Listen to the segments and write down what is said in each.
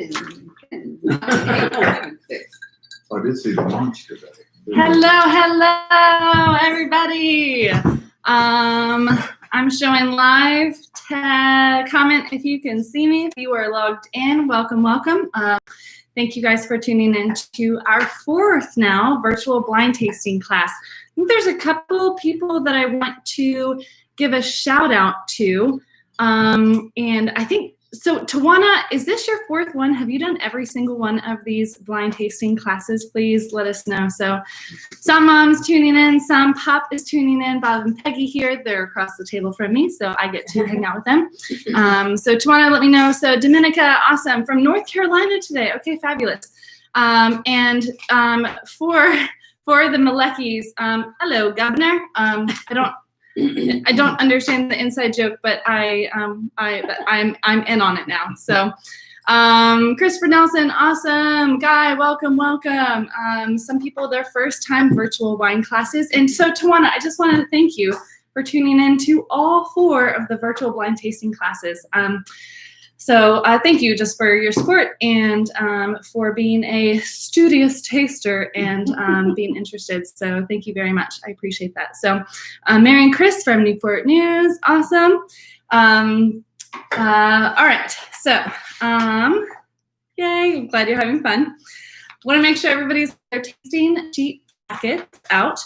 I did see the launch today. Hello, everybody. I'm showing live. Comment if you can see me. If you are logged in, welcome. Thank you guys for tuning in to our fourth now virtual blind tasting class. I think there's a couple people that I want to give a shout out to. And I think, so Tawana, is this your fourth one? Have you done every single one of these blind tasting classes? Please let us know. So some moms tuning in, some Pop is tuning in, Bob and Peggy here. They're across the table from me, so I get to hang out with them. So Tawana, let me know. So Dominica, awesome. From North Carolina today. Okay, fabulous. For the Maleckis, hello, Governor. I don't understand the inside joke, but I'm in on it now. So, Christopher Nelson, awesome. Guy, welcome. Some people, their first time virtual wine classes. And so, Tawana, I just wanted to thank you for tuning in to all four of the virtual blind tasting classes. So thank you just for your support and for being a studious taster and being interested. So thank you very much. I appreciate that. So Mary and Chris from Newport News, awesome. All right, so yay, I'm glad you're having fun. Want to make sure everybody's their tasting sheet packets out.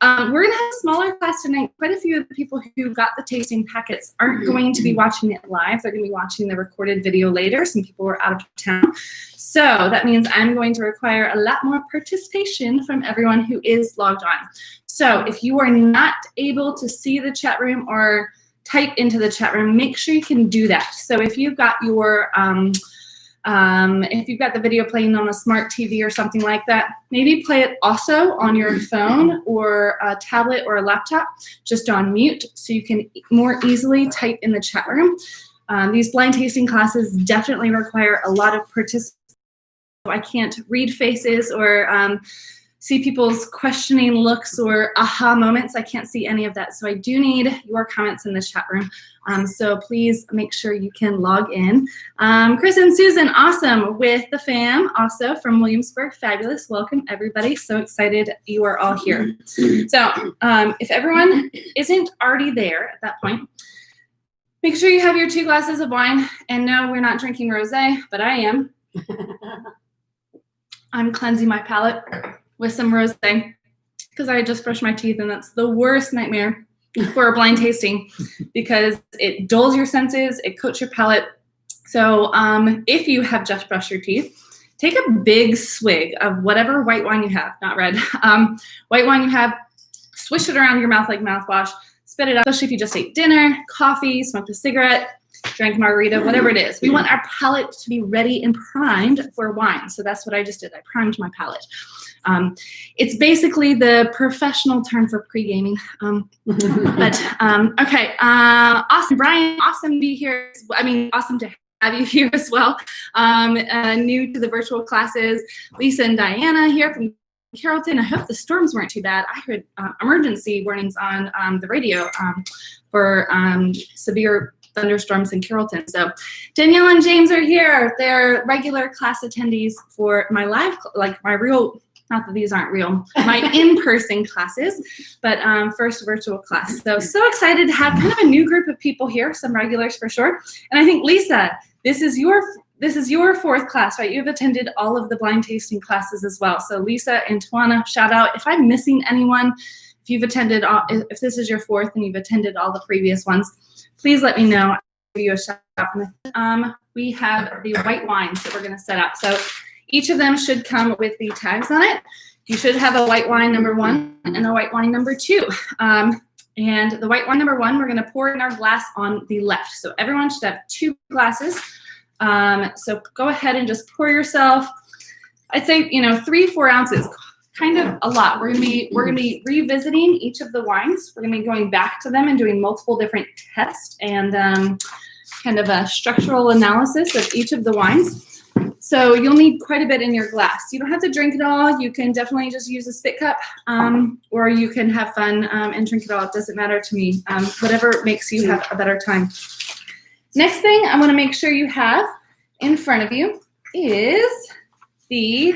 We're going to have a smaller class tonight. Quite a few of the people who got the tasting packets aren't going to be watching it live. They're going to be watching the recorded video later. Some people were out of town. So that means I'm going to require a lot more participation from everyone who is logged on. So if you are not able to see the chat room or type into the chat room, make sure you can do that. So if you've got your if you've got the video playing on a smart TV or something like that, maybe play it also on your phone or a tablet or a laptop, just on mute, so you can more easily type in the chat room. These blind tasting classes definitely require a lot of participation. I can't read faces or see people's questioning looks or aha moments. I can't see any of that. So I do need your comments in the chat room. So please make sure you can log in. Chris and Susan, awesome, with the fam, also from Williamsburg, fabulous. Welcome, everybody. So excited you are all here. So if everyone isn't already there at that point, make sure you have your 2 glasses of wine. And no, we're not drinking rosé, but I am. I'm cleansing my palate with some rosé because I just brushed my teeth, and that's the worst nightmare for a blind tasting because it dulls your senses, it coats your palate. So if you have just brushed your teeth, take a big swig of whatever white wine you have, not red, white wine you have, swish it around your mouth like mouthwash, spit it out, especially if you just ate dinner, coffee, smoked a cigarette, drank a margarita, whatever it is. We want our palate to be ready and primed for wine. So that's what I just did. I primed my palate. It's basically the professional term for pre-gaming. Okay, awesome. Brian, awesome to be here. I mean, awesome to have you here as well. New to the virtual classes, Lisa and Diana here from Carrollton. I hope the storms weren't too bad. I heard emergency warnings on the radio for severe thunderstorms in Carrollton. So Danielle and James are here. They're regular class attendees for my live, like my real, not that these aren't real, my in-person classes, but first virtual class. So excited to have kind of a new group of people here, some regulars for sure. And I think, Lisa, this is your 4th class, right? You've attended all of the blind tasting classes as well. So Lisa and Tawana, shout out. If I'm missing anyone, if you've attended, if this is your 4th and you've attended all the previous ones, please let me know. I'll give you a shout out. We have the white wines that we're going to set up. So each of them should come with the tags on it. You should have a white wine number 1 and a white wine number 2. And the white wine number 1, we're going to pour in our glass on the left. So everyone should have 2 glasses. So go ahead and just pour yourself, I'd say, 3-4 ounces, kind of a lot. We're gonna be revisiting each of the wines. We're gonna be going back to them and doing multiple different tests and kind of a structural analysis of each of the wines. So you'll need quite a bit in your glass. You don't have to drink it all. You can definitely just use a spit cup, or you can have fun and drink it all. It doesn't matter to me. Whatever makes you have a better time. Next thing I want to make sure you have in front of you is the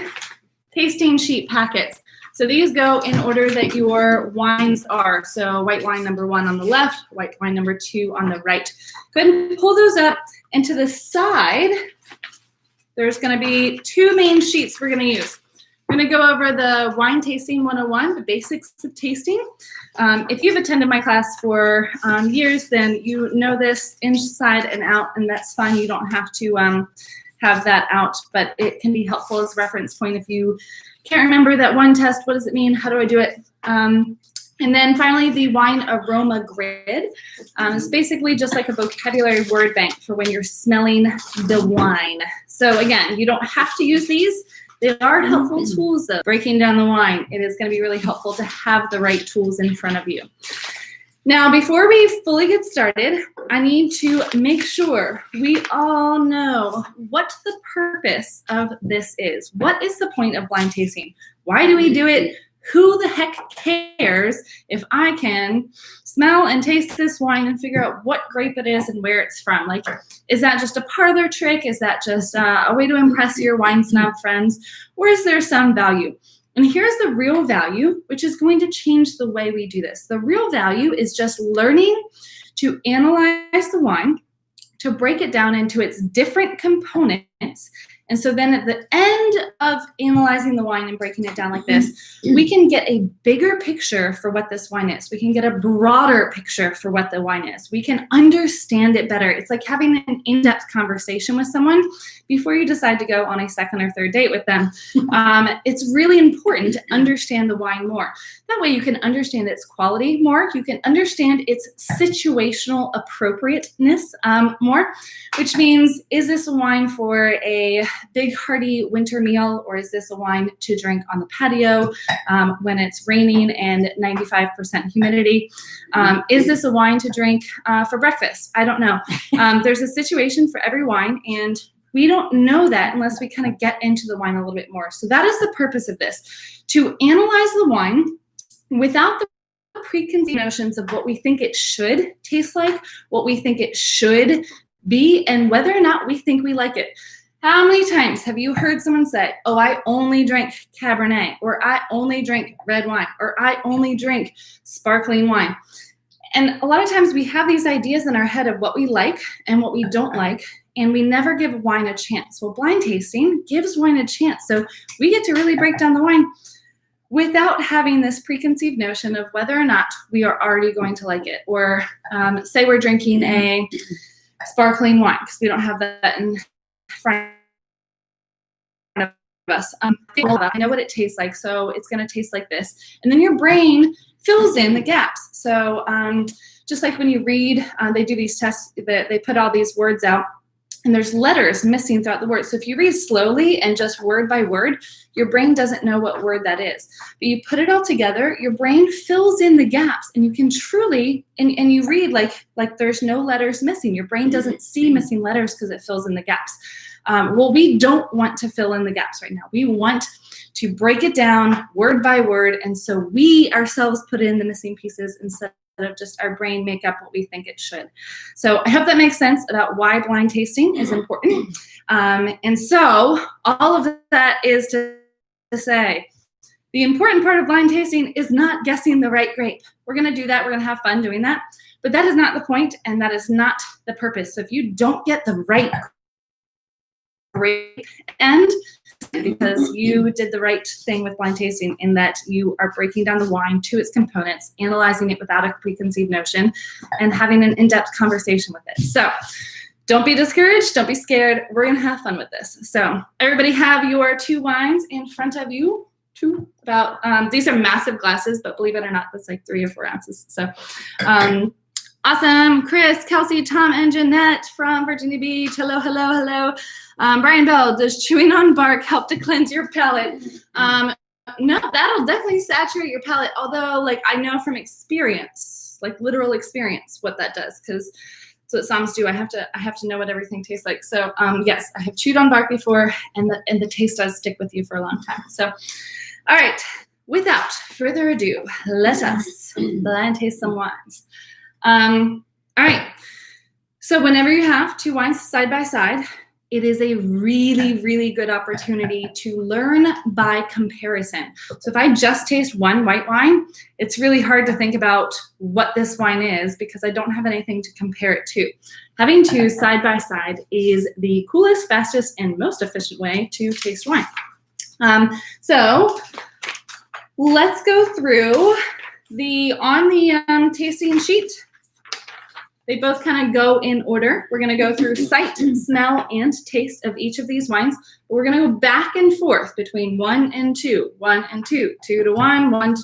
tasting sheet packets. So these go in order that your wines are. So white wine number 1 on the left, white wine number 2 on the right. Go ahead and pull those up, and to the side, there's going to be 2 main sheets we're going to use. We're going to go over the Wine Tasting 101, the basics of tasting. If you've attended my class for years, then you know this inside and out, and that's fine. You don't have to have that out, but it can be helpful as a reference point if you can't remember that one test. What does it mean? How do I do it? And then finally, the wine aroma grid. It's basically just like a vocabulary word bank for when you're smelling the wine. So again, you don't have to use these. They are helpful tools though. Breaking down the wine, it is going to be really helpful to have the right tools in front of you. Now, before we fully get started, I need to make sure we all know what the purpose of this is. What is the point of blind tasting? Why do we do it? Who the heck cares if I can smell and taste this wine and figure out what grape it is and where it's from? Like, is that just a parlor trick? Is that just a way to impress your wine snob friends? Or is there some value? And here's the real value, which is going to change the way we do this. The real value is just learning to analyze the wine, to break it down into its different components. And so then at the end of analyzing the wine and breaking it down like this, we can get a bigger picture for what this wine is. We can get a broader picture for what the wine is. We can understand it better. It's like having an in-depth conversation with someone before you decide to go on a second or third date with them. It's really important to understand the wine more. That way you can understand its quality more. You can understand its situational appropriateness more, which means, is this a wine for a big hearty winter meal, or is this a wine to drink on the patio when it's raining and 95% humidity? Is this a wine to drink for breakfast? I don't know. There's a situation for every wine, and we don't know that unless we kind of get into the wine a little bit more. So that is the purpose of this, to analyze the wine without the preconceived notions of what we think it should taste like, what we think it should be, and whether or not we think we like it. How many times have you heard someone say, oh, I only drink Cabernet, or I only drink red wine, or I only drink sparkling wine? And a lot of times we have these ideas in our head of what we like and what we don't like, and we never give wine a chance. Well, blind tasting gives wine a chance. So we get to really break down the wine without having this preconceived notion of whether or not we are already going to like it. Or say we're drinking a sparkling wine, because we don't have that in front of us. I know what it tastes like, so it's going to taste like this. And then your brain fills in the gaps. So just like when you read, they do these tests, they put all these words out, and there's letters missing throughout the word. So if you read slowly and just word by word, your brain doesn't know what word that is. But you put it all together, your brain fills in the gaps, and you can truly, and you read like there's no letters missing. Your brain doesn't see missing letters because it fills in the gaps. Well, we don't want to fill in the gaps right now. We want to break it down word by word, and so we ourselves put in the missing pieces instead of just our brain make up what we think it should. So I hope that makes sense about why blind tasting is important. And so all of that is to say, the important part of blind tasting is not guessing the right grape. We're going to do that. We're going to have fun doing that. But that is not the point, and that is not the purpose. So if you don't get the right grape, and because you did the right thing with blind tasting in that you are breaking down the wine to its components, analyzing it without a preconceived notion, and having an in-depth conversation with it. So don't be discouraged. Don't be scared. We're going to have fun with this. So everybody have your 2 wines in front of you. These are massive glasses, but believe it or not, that's like 3 or 4 ounces. So awesome. Chris, Kelsey, Tom, and Jeanette from Virginia Beach. Hello, hello, hello. Brian Bell, does chewing on bark help to cleanse your palate? No, that'll definitely saturate your palate. Although, like, I know from experience, like literal experience, what that does, because that's what Psalms do. I have to know what everything tastes like. So yes, I have chewed on bark before, and the taste does stick with you for a long time. So, all right, without further ado, let us blind taste some wines. All right. So whenever you have 2 wines side by side, it is a really, really good opportunity to learn by comparison. So if I just taste one white wine, it's really hard to think about what this wine is because I don't have anything to compare it to. Having two side by side is the coolest, fastest, and most efficient way to taste wine. So let's go through on the tasting sheet. They both kind of go in order. We're going to go through sight, smell, and taste of each of these wines. We're going to go back and forth between 1 and 2, 1 and 2, 2 to 1, 1 to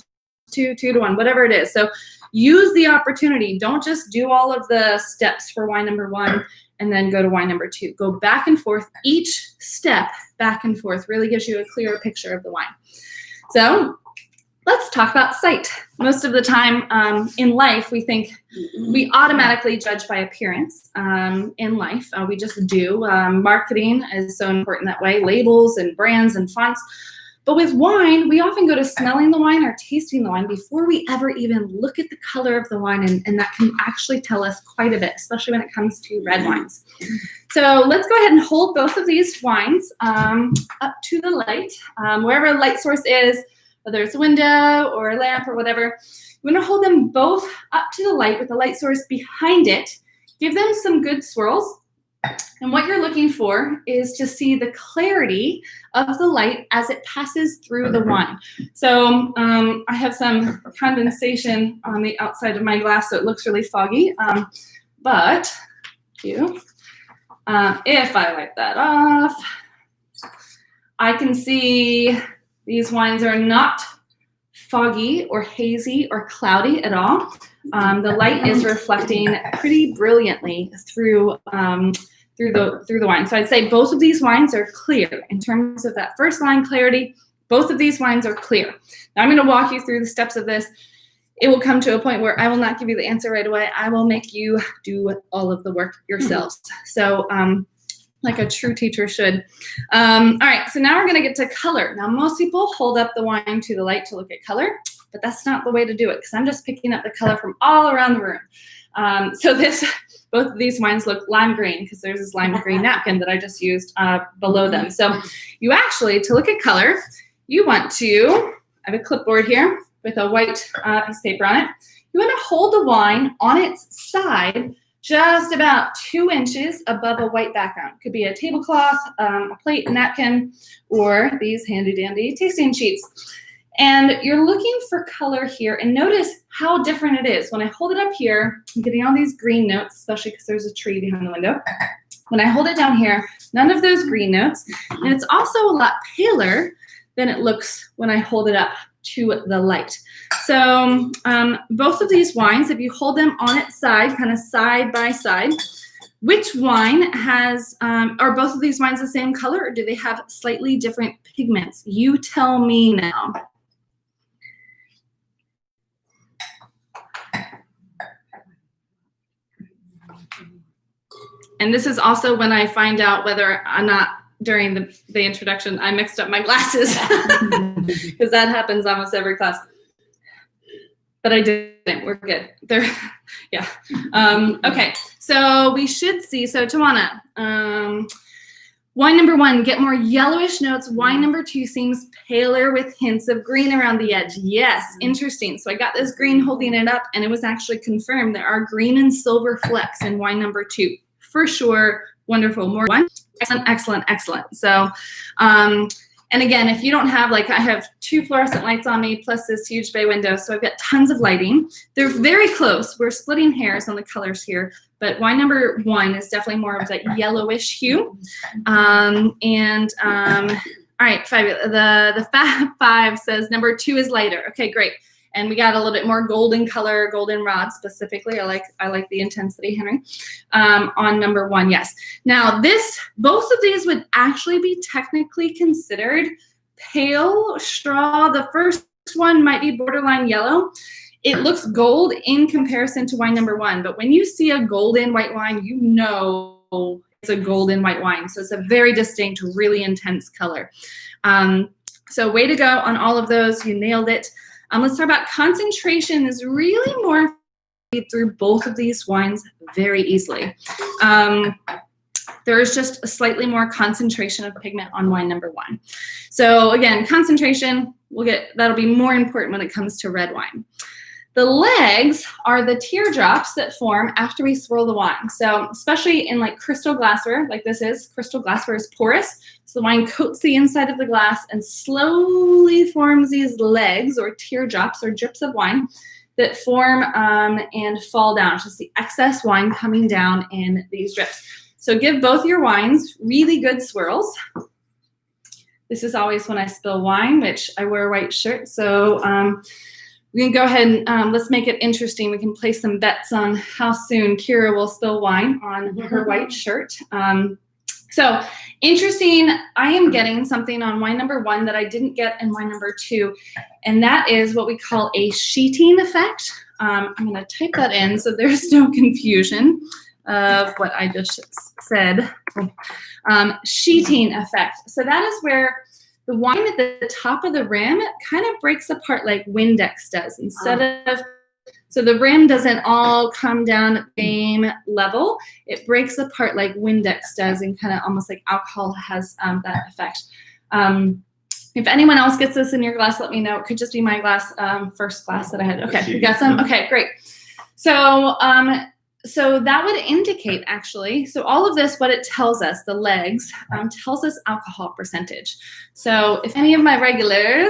2, 2 to 1, whatever it is. So use the opportunity. Don't just do all of the steps for wine number 1 and then go to wine number 2. Go back and forth. Each step back and forth really gives you a clearer picture of the wine. So let's talk about sight. Most of the time in life, we automatically judge by appearance in life. We just do. Marketing is so important that way, labels and brands and fonts. But with wine, we often go to smelling the wine or tasting the wine before we ever even look at the color of the wine, and that can actually tell us quite a bit, especially when it comes to red wines. So let's go ahead and hold both of these wines up to the light, wherever the light source is, whether it's a window or a lamp or whatever. We're going to hold them both up to the light with the light source behind it. Give them some good swirls. And what you're looking for is to see the clarity of the light as it passes through the wine. So I have some condensation on the outside of my glass, so it looks really foggy. But if I wipe that off, I can see these wines are not foggy or hazy or cloudy at all. The light is reflecting pretty brilliantly through the wine. So I'd say both of these wines are clear. In terms of that first line clarity, both of these wines are clear. Now I'm going to walk you through the steps of this. It will come to a point where I will not give you the answer right away. I will make you do all of the work yourselves. So like a true teacher should. All right, so now we're going to get to color. Now, most people hold up the wine to the light to look at color, but that's not the way to do it because I'm just picking up the color from all around the room. So both of these wines look lime green because there's this lime green napkin that I just used below them. So you actually, to look at color, you want to, I have a clipboard here with a white piece of paper on it. You want to hold the wine on its side just about 2 inches above a white background. Could be a tablecloth, a plate, a napkin, or these handy dandy tasting sheets. And you're looking for color here, and notice how different it is. When I hold it up here, I'm getting all these green notes, especially because there's a tree behind the window. When I hold it down here, none of those green notes, and it's also a lot paler than it looks when I hold it up to the light. So both of these wines, if you hold them on its side, kind of side by side, which wine has, are both of these wines the same color, or do they have slightly different pigments? You tell me now. And this is also when I find out whether or not during the introduction I mixed up my glasses because that happens almost every class. But I didn't. We're good. Yeah. Okay. So we should see. So Tawana, wine number 1, get more yellowish notes. Wine number 2 seems paler with hints of green around the edge. Yes, interesting. So I got this green holding it up, and it was actually confirmed there are green and silver flecks in wine number 2. For sure. Wonderful. More one. Excellent, excellent, excellent. So, and again, if you don't have, like, I have 2 fluorescent lights on me plus this huge bay window, so I've got tons of lighting. They're very close. We're splitting hairs on the colors here, but wine number 1 is definitely more of that yellowish hue. All right, 5. The Fab 5 says number 2 is lighter. Okay, great. And we got a little bit more golden color, goldenrod specifically. I like the intensity, Henry, on number 1, yes. Now both of these would actually be technically considered pale straw. The first one might be borderline yellow. It looks gold in comparison to wine number 1, but when you see a golden white wine, you know it's a golden white wine. So it's a very distinct, really intense color. So way to go on all of those. You nailed it. Let's talk about concentration. Is really more through both of these wines very easily. there is just a slightly more concentration of pigment on wine number 1. So again, concentration, that'll be more important when it comes to red wine. The legs are the teardrops that form after we swirl the wine. So especially in like crystal glassware, like this is, crystal glassware is porous. So the wine coats the inside of the glass and slowly forms these legs or teardrops or drips of wine that form and fall down. It's just the excess wine coming down in these drips. So give both your wines really good swirls. This is always when I spill wine, which I wear a white shirt. So we can go ahead and let's make it interesting. We can place some bets on how soon Kira will spill wine on her white shirt. So interesting, I am getting something on wine number 1 that I didn't get in wine number 2, and that is what we call a sheeting effect. I'm going to type that in so there's no confusion of what I just said. Sheeting effect. So that is where the wine at the top of the rim kind of breaks apart like Windex does. So the rim doesn't all come down at the same level. It breaks apart like Windex does, and kind of almost like alcohol has that effect. If anyone else gets this in your glass, let me know. It could just be my glass, first glass that I had. Okay, we got some? Okay, great. So so that would indicate actually, so all of this, what it tells us, the legs, tells us alcohol percentage. So if any of my regulars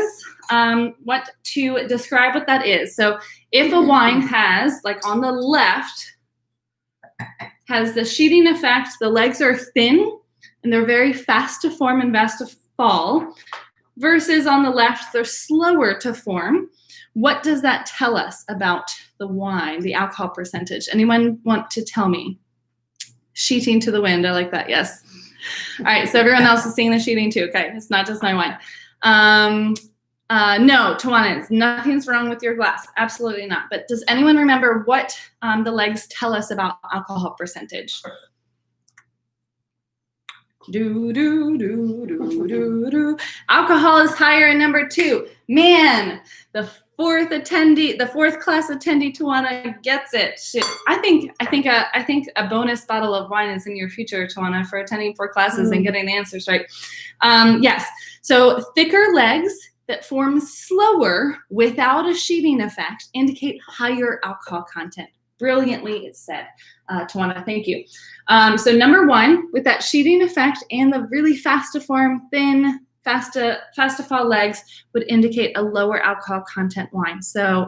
want to describe what that is. So if a wine has, like on the left, has the sheeting effect, the legs are thin and they're very fast to form and fast to fall, versus on the left, they're slower to form. What does that tell us about the wine, the alcohol percentage? Anyone want to tell me? Sheeting to the wind, I like that, yes. All right, so everyone else is seeing the sheeting too. Okay, it's not just my wine. No, Tawana, nothing's wrong with your glass. Absolutely not. But does anyone remember what the legs tell us about alcohol percentage? Alcohol is higher in number 2. Man, the fourth class attendee Tawana gets it. Shit. I think a bonus bottle of wine is in your future, Tawana, for attending 4 classes and getting the answers right. Yes. So thicker legs that form slower without a sheeting effect indicate higher alcohol content. Brilliantly it's said, Tawana, thank you. So number 1, with that sheeting effect and the really fast to form, thin, fast to fall legs would indicate a lower alcohol content wine. So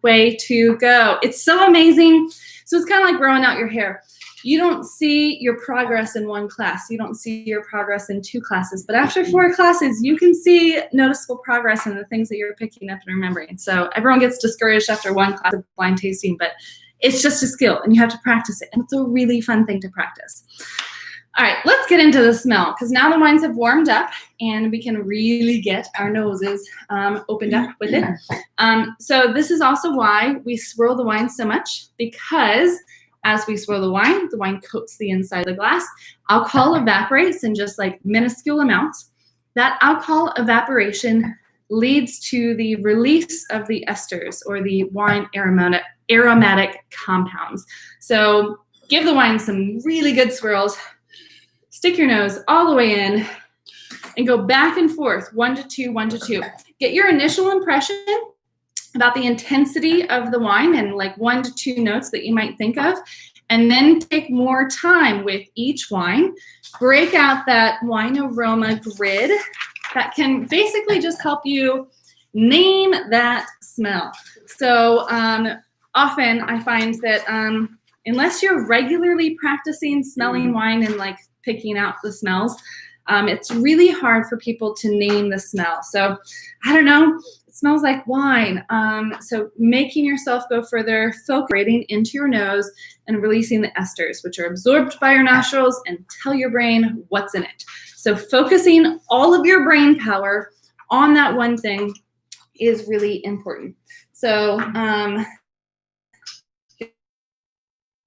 way to go. It's so amazing. So it's kind of like growing out your hair. You don't see your progress in 1 class. You don't see your progress in 2 classes. But after 4 classes, you can see noticeable progress in the things that you're picking up and remembering. So everyone gets discouraged after 1 class of blind tasting, but it's just a skill and you have to practice it. And it's a really fun thing to practice. All right, let's get into the smell, because now the wines have warmed up and we can really get our noses opened up with it. So this is also why we swirl the wine so much, because as we swirl the wine coats the inside of the glass. Alcohol evaporates in just like minuscule amounts. That alcohol evaporation leads to the release of the esters or the wine aromatic compounds. So give the wine some really good swirls. Stick your nose all the way in and go back and forth, 1 to 2, 1 to 2. Get your initial impression about the intensity of the wine and like 1 to 2 notes that you might think of, and then take more time with each wine. Break out that wine aroma grid that can basically just help you name that smell. So often I find that unless you're regularly practicing smelling wine and like picking out the smells, it's really hard for people to name the smell. So I don't know, it smells like wine. So making yourself go further, focusing into your nose and releasing the esters, which are absorbed by your nostrils, and tell your brain what's in it. So focusing all of your brain power on that one thing is really important. So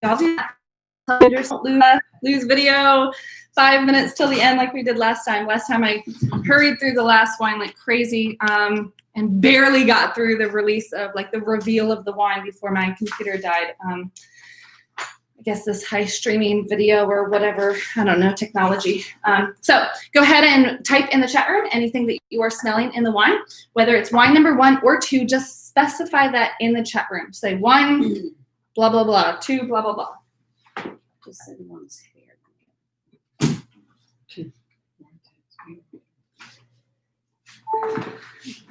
I'll do that. Don't lose video 5 minutes till the end like we did last time. Last time I hurried through the last wine like crazy and barely got through the release of like the reveal of the wine before my computer died. I guess this high streaming video or whatever, I don't know, technology. So go ahead and type in the chat room anything that you are smelling in the wine, whether it's wine number 1 or 2, just specify that in the chat room. Say 1, blah, blah, blah, 2, blah, blah, blah. Just said one's here.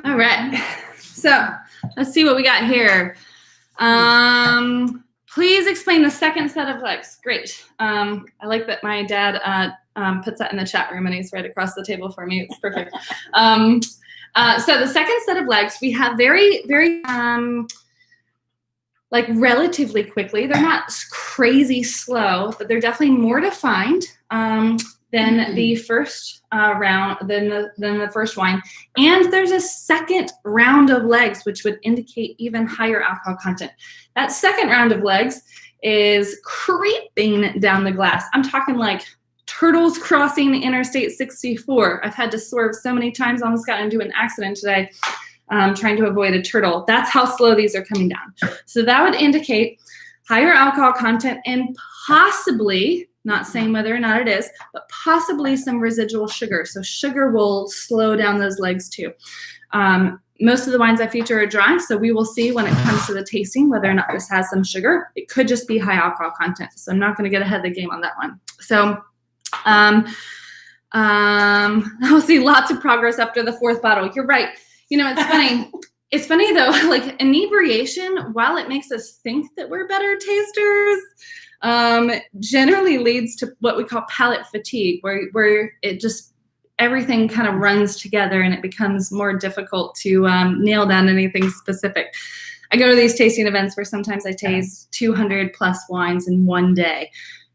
All right, so let's see what we got here. Please explain the second set of legs. Great. I like that my dad puts that in the chat room and he's right across the table for me. It's perfect. So the second set of legs, we have very, very, like relatively quickly. They're not crazy slow, but they're definitely more defined than the first round, than the first wine. And there's a second round of legs, which would indicate even higher alcohol content. That second round of legs is creeping down the glass. I'm talking like turtles crossing Interstate 64. I've had to swerve so many times, almost got into an accident today trying to avoid a turtle. That's how slow these are coming down. So that would indicate higher alcohol content and possibly, not saying whether or not it is, but possibly some residual sugar. So sugar will slow down those legs too. Most of the wines I feature are dry, so we will see when it comes to the tasting whether or not this has some sugar. It could just be high alcohol content, so I'm not going to get ahead of the game on that one. So I'll see lots of progress after the 4th bottle. You're right. You know, it's funny. It's funny though, like inebriation, while it makes us think that we're better tasters, generally leads to what we call palate fatigue, where it just, everything kind of runs together and it becomes more difficult to nail down anything specific. I go to these tasting events where sometimes I taste 200 plus wines in one day.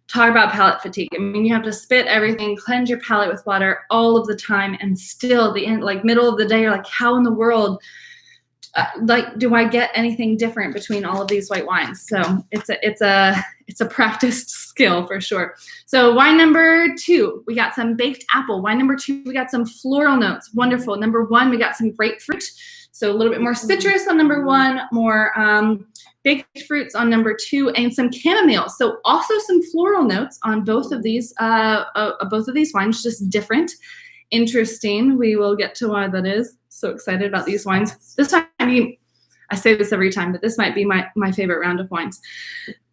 Talk about palate fatigue. I mean, you have to spit everything, cleanse your palate with water all of the time, and still the end, like middle of the day, you're like, how in the world, do I get anything different between all of these white wines? So it's a practiced skill for sure. So wine number 2, we got some baked apple. Wine number 2, we got some floral notes. Wonderful. Number 1, we got some grapefruit. So a little bit more citrus on number 1, more baked fruits on number 2, and some chamomile. So also some floral notes on both of these wines, just different. Interesting. We will get to why that is. So excited about these wines. This might be, I say this every time, but this might be my favorite round of wines.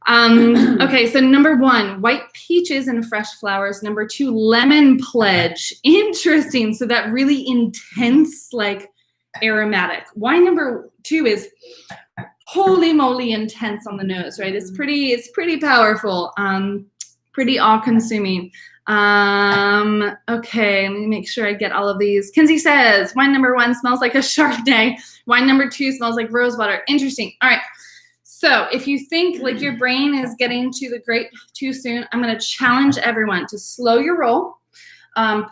Okay, so number 1, white peaches and fresh flowers. Number 2, lemon pledge. Interesting. So that really intense, like aromatic. Wine number 2 is holy moly intense on the nose, right? It's pretty powerful, pretty all-consuming. Okay, let me make sure I get all of these. Kinsey says, wine number 1 smells like a Chardonnay. Wine number 2 smells like rosewater. Interesting. All right. So if you think like your brain is getting to the grape too soon, I'm going to challenge everyone to slow your roll,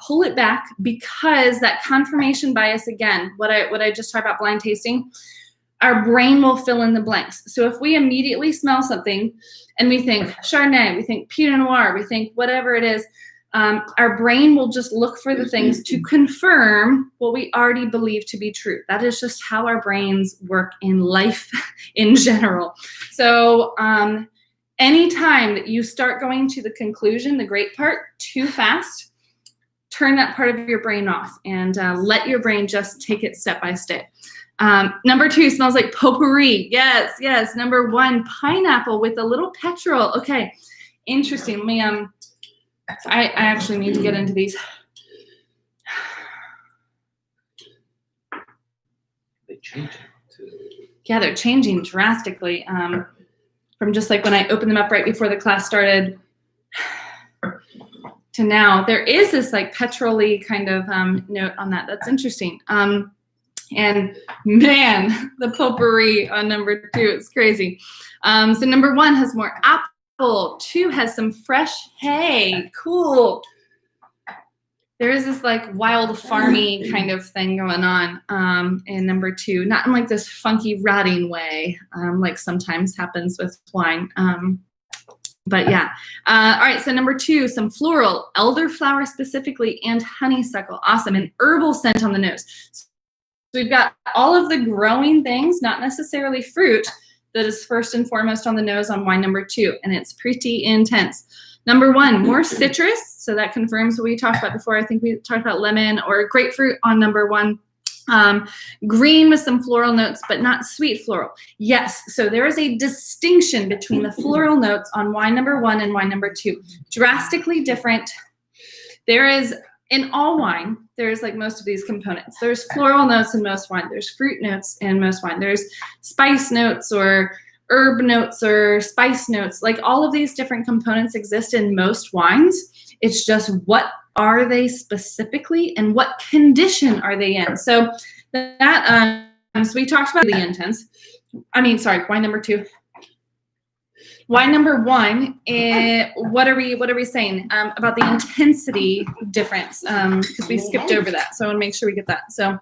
pull it back, because that confirmation bias, again, what I just talked about blind tasting, our brain will fill in the blanks. So if we immediately smell something and we think Chardonnay, we think Pinot Noir, we think whatever it is, our brain will just look for the things to confirm what we already believe to be true. That is just how our brains work in life in general. So anytime that you start going to the conclusion, the great part, too fast, turn that part of your brain off and let your brain just take it step by step. Number 2 smells like potpourri. Yes, yes. Number 1, pineapple with a little petrol. Okay, interesting. Let me I actually need to get into these. They change too. Yeah, they're changing drastically from just like when I opened them up right before the class started to now. There is this like petrol-y kind of note on that. That's interesting. And man, the potpourri on number 2, it's crazy. So number 1 has more apple. 2 has some fresh hay. Cool. There is this like wild farmy kind of thing going on in number 2, not in like this funky rotting way, like sometimes happens with wine. But yeah. All right. So number 2, some floral, elderflower specifically, and honeysuckle. Awesome. An herbal scent on the nose. So we've got all of the growing things, not necessarily fruit, that is first and foremost on the nose on wine number 2, and it's pretty intense. Number 1, more citrus, so that confirms what we talked about before. I think we talked about lemon or grapefruit on number 1. Green with some floral notes, but not sweet floral. Yes, so there is a distinction between the floral notes on wine number 1 and wine number 2. Drastically different. There is, in all wine, there's like most of these components. There's floral notes in most wine. There's fruit notes in most wine. There's spice notes or herb notes or spice notes. Like all of these different components exist in most wines. It's just what are they specifically and what condition are they in? So that so we talked about the intense. Wine number 2. Wine number 1, what are we saying about the intensity difference? Because we skipped over that, so I want to make sure we get that. So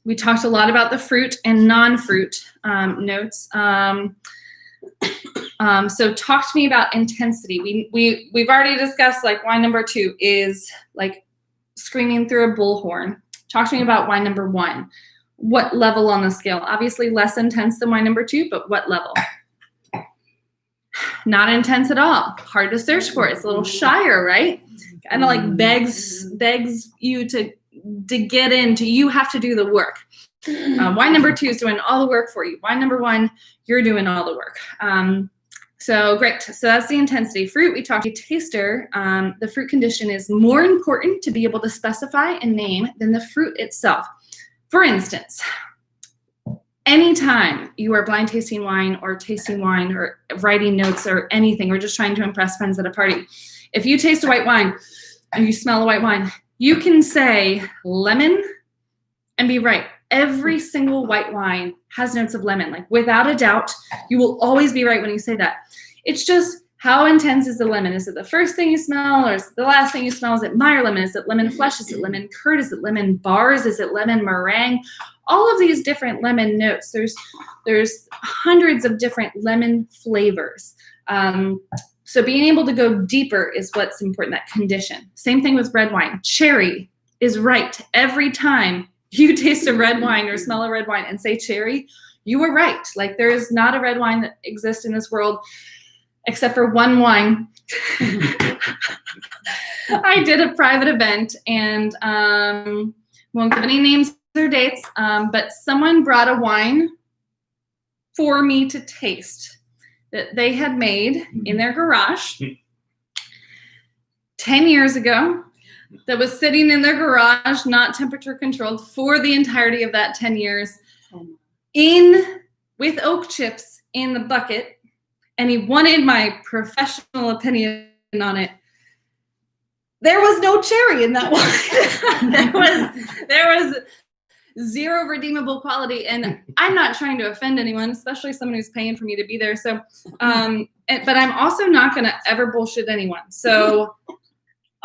we talked a lot about the fruit and non-fruit notes. So talk to me about intensity. We've already discussed like wine number 2 is like screaming through a bullhorn. Talk to me about wine number 1. What level on the scale? Obviously less intense than wine number 2, but what level? Not intense at all. Hard to search for. It's a little shyer, right? Kind of like begs you to get into. You have to do the work. Wine number 2 is doing all the work for you. Wine number 1, you're doing all the work. So great. So that's the intensity. Fruit, we talked about taster. The fruit condition is more important to be able to specify and name than the fruit itself. For instance, anytime you are blind tasting wine or writing notes or anything, or just trying to impress friends at a party, if you taste a white wine and you smell a white wine, you can say lemon and be right. Every single white wine has notes of lemon. Like without a doubt, you will always be right when you say that. It's just how intense is the lemon? Is it the first thing you smell or is it the last thing you smell? Is it Meyer lemon? Is it lemon flesh? Is it lemon curd? Is it lemon bars? Is it lemon meringue? All of these different lemon notes. There's hundreds of different lemon flavors. So being able to go deeper is what's important, that condition. Same thing with red wine. Cherry is right every time you taste a red wine or smell a red wine and say cherry, you were right. Like there is not a red wine that exists in this world except for one wine. I did a private event and won't give any names or dates, but someone brought a wine for me to taste that they had made in their garage 10 years ago. That was sitting in their garage, not temperature controlled, for the entirety of that 10 years, with oak chips in the bucket, and he wanted my professional opinion on it. There was no cherry in that wine. there was zero redeemable quality, and I'm not trying to offend anyone, especially someone who's paying for me to be there. So, but I'm also not going to ever bullshit anyone. So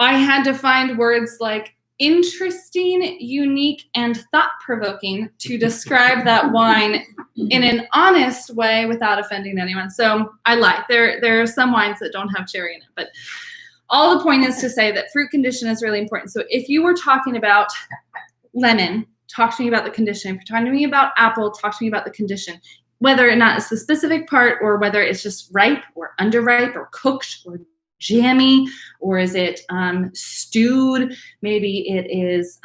I had to find words like interesting, unique, and thought-provoking to describe that wine in an honest way without offending anyone. So I lied. There are some wines that don't have cherry in it, but all the point is to say that fruit condition is really important. So if you were talking about lemon, talk to me about the condition. If you're talking to me about apple, talk to me about the condition. Whether or not it's the specific part or whether it's just ripe or underripe or cooked or jammy, or is it stewed? Maybe it is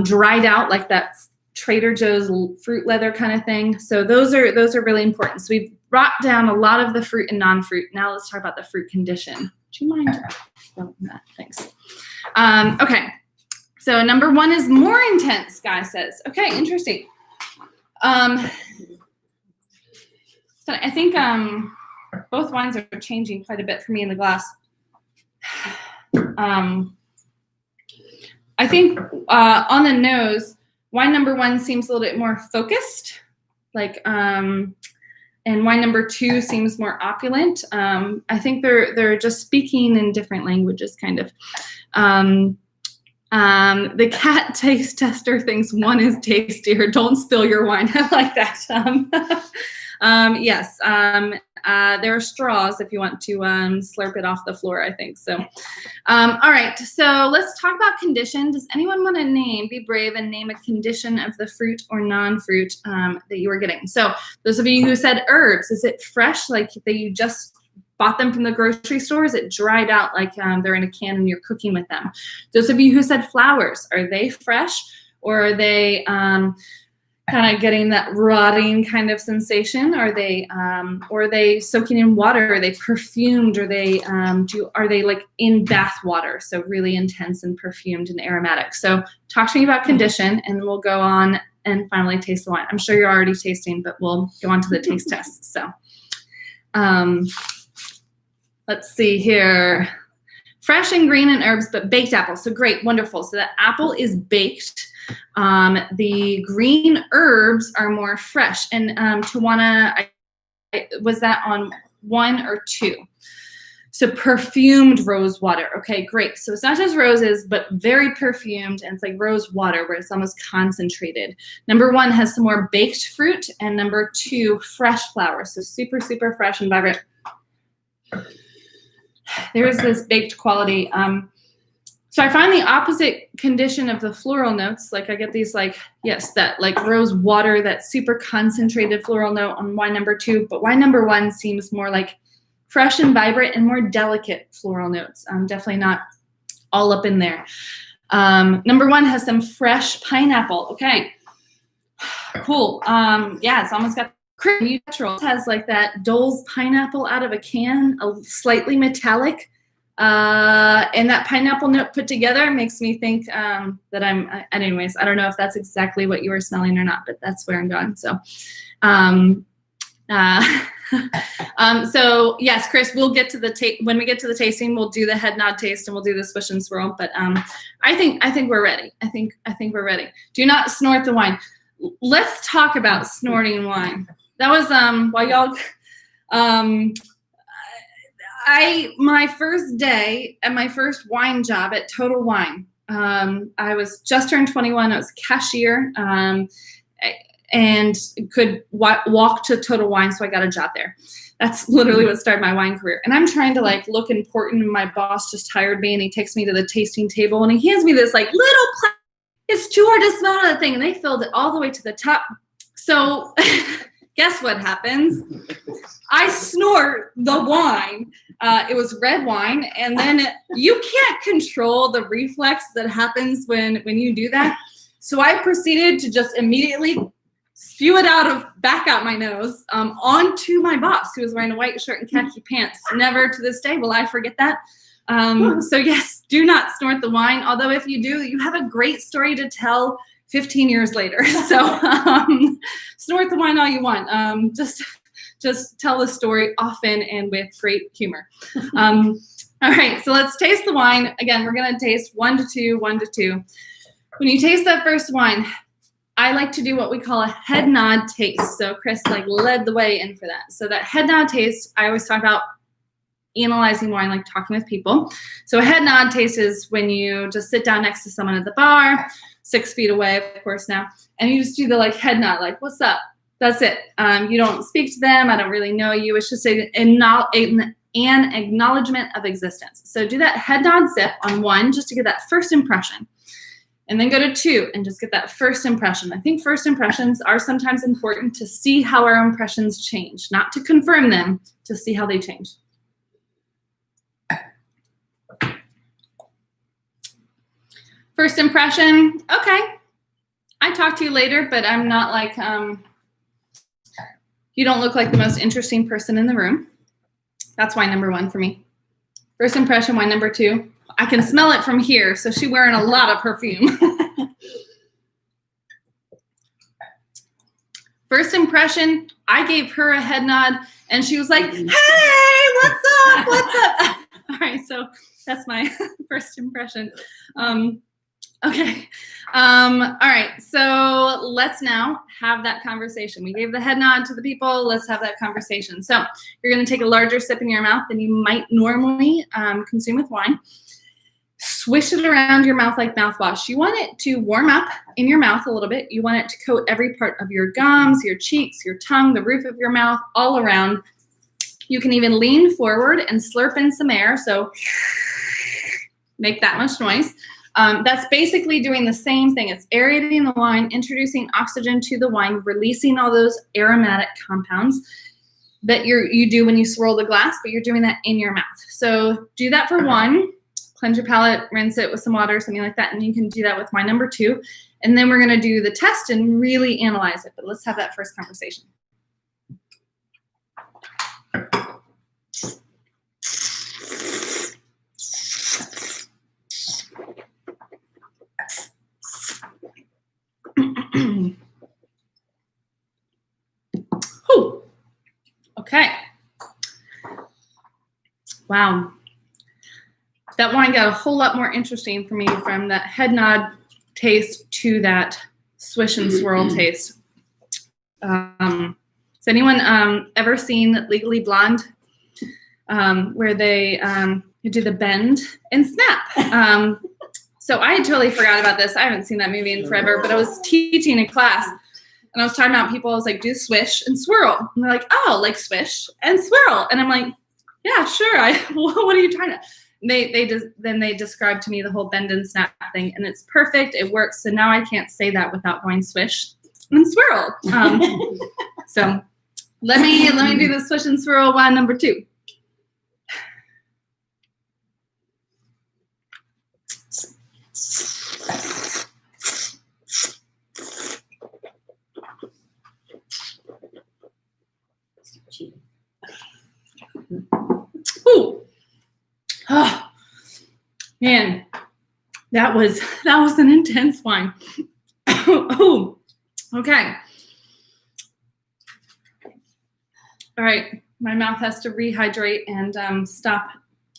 dried out, like that Trader Joe's fruit leather kind of thing. So those are really important. So we've brought down a lot of the fruit and non-fruit. Now let's talk about the fruit condition. Do you mind? Oh, no, thanks. Okay. So number 1 is more intense, Guy says. Okay, interesting. So I think both wines are changing quite a bit for me in the glass. I think on the nose, wine number 1 seems a little bit more focused, and wine number 2 seems more opulent. I think they're just speaking in different languages, kind of. The cat taste tester thinks 1 is tastier. Don't spill your wine. I like that. Yes. There are straws if you want to slurp it off the floor, I think. So, all right. So let's talk about condition. Does anyone want to be brave and name a condition of the fruit or non-fruit that you were getting? So those of you who said herbs, is it fresh, like that you just bought them from the grocery store? Is it dried out, like they're in a can and you're cooking with them? Those of you who said flowers, are they fresh, or are they kind of getting that rotting kind of sensation? Are they soaking in water? Are they perfumed? Are they like in bath water? So really intense and perfumed and aromatic. So talk to me about condition, and we'll go on and finally taste the wine. I'm sure you're already tasting, but we'll go on to the taste test. So let's see here. Fresh and green and herbs, but baked apple. So great, wonderful. So the apple is baked. The green herbs are more fresh. And Tawana, was that on 1 or 2? So perfumed rose water. Okay, great. So it's not just roses, but very perfumed, and it's like rose water where it's almost concentrated. Number 1 has some more baked fruit, and number 2, fresh flowers. So super, super fresh and vibrant. There's this baked quality. So I find the opposite condition of the floral notes. Like I get these that like rose water, that super concentrated floral note on wine number 2, but wine number 1 seems more like fresh and vibrant and more delicate floral notes. Definitely not all up in there. Number 1 has some fresh pineapple. Okay, cool. Yeah, it's almost got Natural. It has like that Dole's pineapple out of a can, a slightly metallic. And that pineapple note put together makes me think that anyways, I don't know if that's exactly what you were smelling or not, but that's where I'm going. So, so yes, Chris, we'll get to when we get to the tasting, we'll do the head nod taste and we'll do the swish and swirl. But I think we're ready. I think we're ready. Do not snort the wine. Let's talk about snorting wine. That was while y'all. My first day at my first wine job at Total Wine. I was just turned 21. I was a cashier and could walk to Total Wine, so I got a job there. That's literally what started my wine career. And I'm trying to like look important, and my boss just hired me, and he takes me to the tasting table, and he hands me this like little it's too hard to smell that thing, and they filled it all the way to the top. So guess what happens? I snort the wine. It was red wine, and then you can't control the reflex that happens when you do that. So I proceeded to just immediately spew it back out my nose onto my boss, who was wearing a white shirt and khaki pants. Never to this day will I forget that. So yes, do not snort the wine. Although if you do, you have a great story to tell 15 years later. So snort the wine all you want. Just tell the story often and with great humor. All right, so let's taste the wine. Again, we're gonna taste 1 to 2, 1 to 2. When you taste that first wine, I like to do what we call a head nod taste. So Chris led the way in for that. So that head nod taste, I always talk about analyzing wine like talking with people. So a head nod taste is when you just sit down next to someone at the bar, 6 feet away, of course now, and you just do the head nod, what's up? That's it. You don't speak to them. I don't really know you. It's just an acknowledgement of existence. So do that head nod sip on 1 just to get that first impression. And then go to 2 and just get that first impression. I think first impressions are sometimes important to see how our impressions change, not to confirm them, to see how they change. First impression, okay. I talk to you later, but I'm not you don't look like the most interesting person in the room. That's wine number 1 for me. First impression, wine number 2. I can smell it from here, so she's wearing a lot of perfume. First impression, I gave her a head nod, and she was like, hey, what's up, what's up? All right, so that's my first impression. Okay. All right. So let's now have that conversation. We gave the head nod to the people. Let's have that conversation. So you're going to take a larger sip in your mouth than you might normally consume with wine. Swish it around your mouth like mouthwash. You want it to warm up in your mouth a little bit. You want it to coat every part of your gums, your cheeks, your tongue, the roof of your mouth, all around. You can even lean forward and slurp in some air. So make that much noise. That's basically doing the same thing. It's aerating the wine, introducing oxygen to the wine, releasing all those aromatic compounds that you do when you swirl the glass, but you're doing that in your mouth. So do that for one. Cleanse your palate, rinse it with some water, something like that, and you can do that with wine number 2. And then we're going to do the test and really analyze it. But let's have that first conversation. Whew. Okay. Wow. That wine got a whole lot more interesting for me from that head nod taste to that swish and swirl taste. Has anyone ever seen Legally Blonde, where they do the bend and snap? So I totally forgot about this. I haven't seen that movie in forever, but I was teaching a class and I was talking about people. I was like, do swish and swirl. And they're like, oh, like swish and swirl. And I'm like, yeah, sure. What are you trying to? They described to me the whole bend and snap thing, and it's perfect. It works. So now I can't say that without going swish and swirl. So let me do the swish and swirl wine number 2. Ooh. Oh, man, that was an intense wine. Oh, okay. All right, my mouth has to rehydrate and stop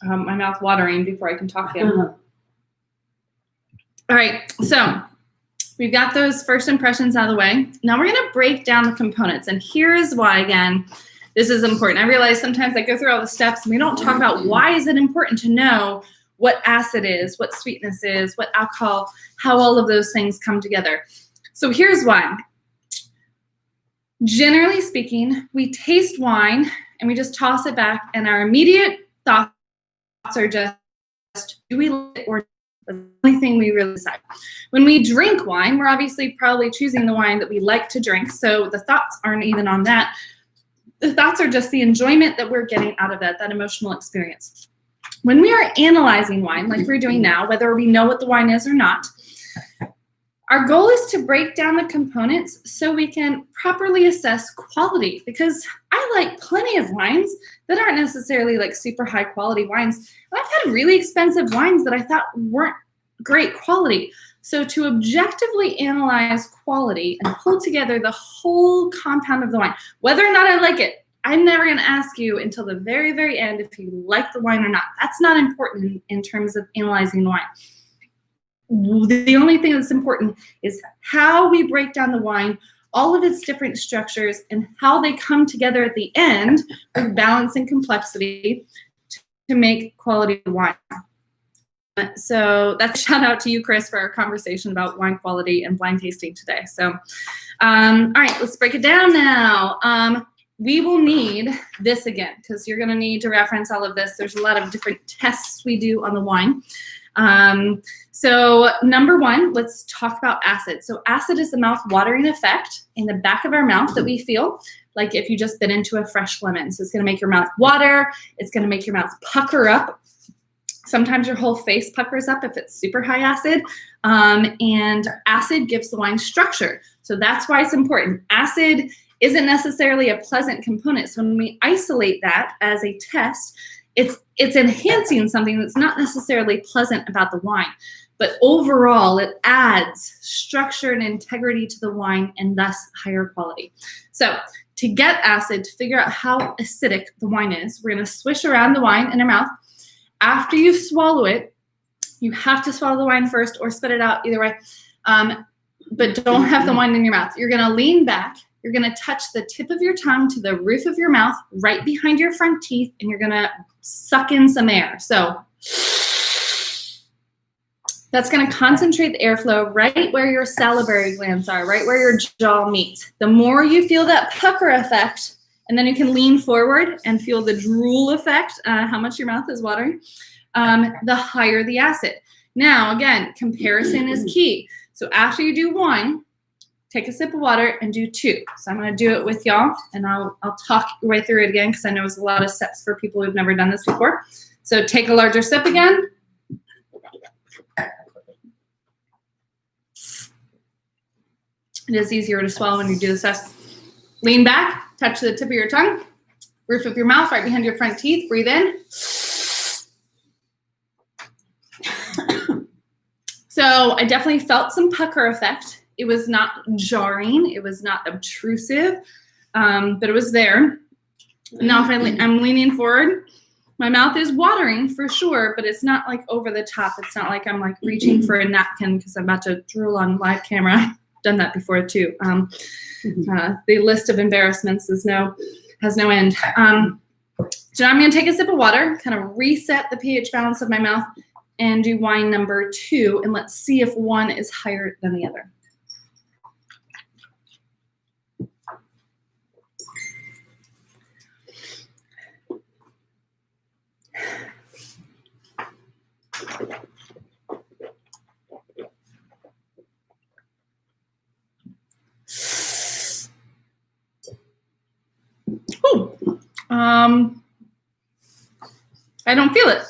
my mouth watering before I can talk again. All right, so we've got those first impressions out of the way. Now we're going to break down the components, and here is why, again, this is important. I realize sometimes I go through all the steps and we don't talk about why is it important to know what acid is, what sweetness is, what alcohol, how all of those things come together. So here's why. Generally speaking, we taste wine and we just toss it back and our immediate thoughts are just, do we like it or the only thing we really decide. When we drink wine, we're obviously probably choosing the wine that we like to drink, so the thoughts aren't even on that. The thoughts are just the enjoyment that we're getting out of that emotional experience. When we are analyzing wine, like we're doing now, whether we know what the wine is or not, our goal is to break down the components so we can properly assess quality, because I like plenty of wines that aren't necessarily like super high quality wines. And I've had really expensive wines that I thought weren't great quality. So to objectively analyze quality and pull together the whole compound of the wine, whether or not I like it, I'm never going to ask you until the very, very end if you like the wine or not. That's not important in terms of analyzing wine. The only thing that's important is how we break down the wine, all of its different structures, and how they come together at the end with balance and complexity to make quality wine. So that's a shout out to you, Chris, for our conversation about wine quality and blind tasting today. So, all right, let's break it down now. We will need this again, because you're going to need to reference all of this. There's a lot of different tests we do on the wine. So number 1, let's talk about acid. So acid is the mouth watering effect in the back of our mouth that we feel like if you just bit into a fresh lemon. So it's going to make your mouth water. It's going to make your mouth pucker up. Sometimes your whole face puckers up if it's super high acid. And acid gives the wine structure. So that's why it's important. Acid isn't necessarily a pleasant component. So when we isolate that as a test, it's enhancing something that's not necessarily pleasant about the wine. But overall, it adds structure and integrity to the wine and thus higher quality. So to get acid, to figure out how acidic the wine is, we're going to swish around the wine in our mouth. After you swallow it, you have to swallow the wine first or spit it out, either way. But don't have the wine in your mouth. You're going to lean back. You're going to touch the tip of your tongue to the roof of your mouth, right behind your front teeth, and you're going to suck in some air. So that's going to concentrate the airflow right where your salivary glands are, right where your jaw meets. The more you feel that pucker effect And then you can lean forward and feel the drool effect, how much your mouth is watering, the higher the acid. Now, again, comparison is key. So after you do 1, take a sip of water and do 2. So I'm going to do it with y'all, and I'll talk right through it again because I know it's a lot of steps for people who've never done this before. So take a larger sip again. It is easier to swallow when you do this test. Lean back, touch the tip of your tongue, roof of your mouth right behind your front teeth. Breathe in. So I definitely felt some pucker effect. It was not jarring. It was not obtrusive, but it was there. Now if I'm leaning forward, my mouth is watering for sure, but it's not like over the top. It's not like I'm like reaching for a napkin because I'm about to drool on live camera. Done that before too. The list of embarrassments has no end. So now I'm going to take a sip of water, kind of reset the pH balance of my mouth, and do wine number 2, and let's see if one is higher than the other. Ooh. I don't feel it.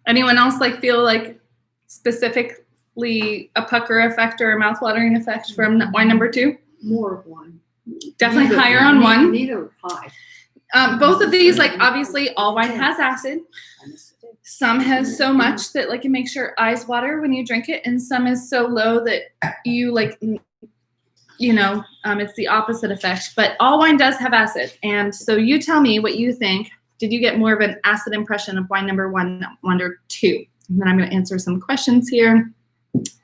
Anyone else feel like specifically a pucker effect or a mouth-watering effect from wine number 2? More of 1. Definitely Neither, higher on 1. Neither are high. Both of these, obviously all wine has acid. Some has so much that it makes your eyes water when you drink it, and some is so low that you it's the opposite effect. But all wine does have acid, and so you tell me what you think. Did you get more of an acid impression of wine number 1 or 2? And then I'm going to answer some questions here.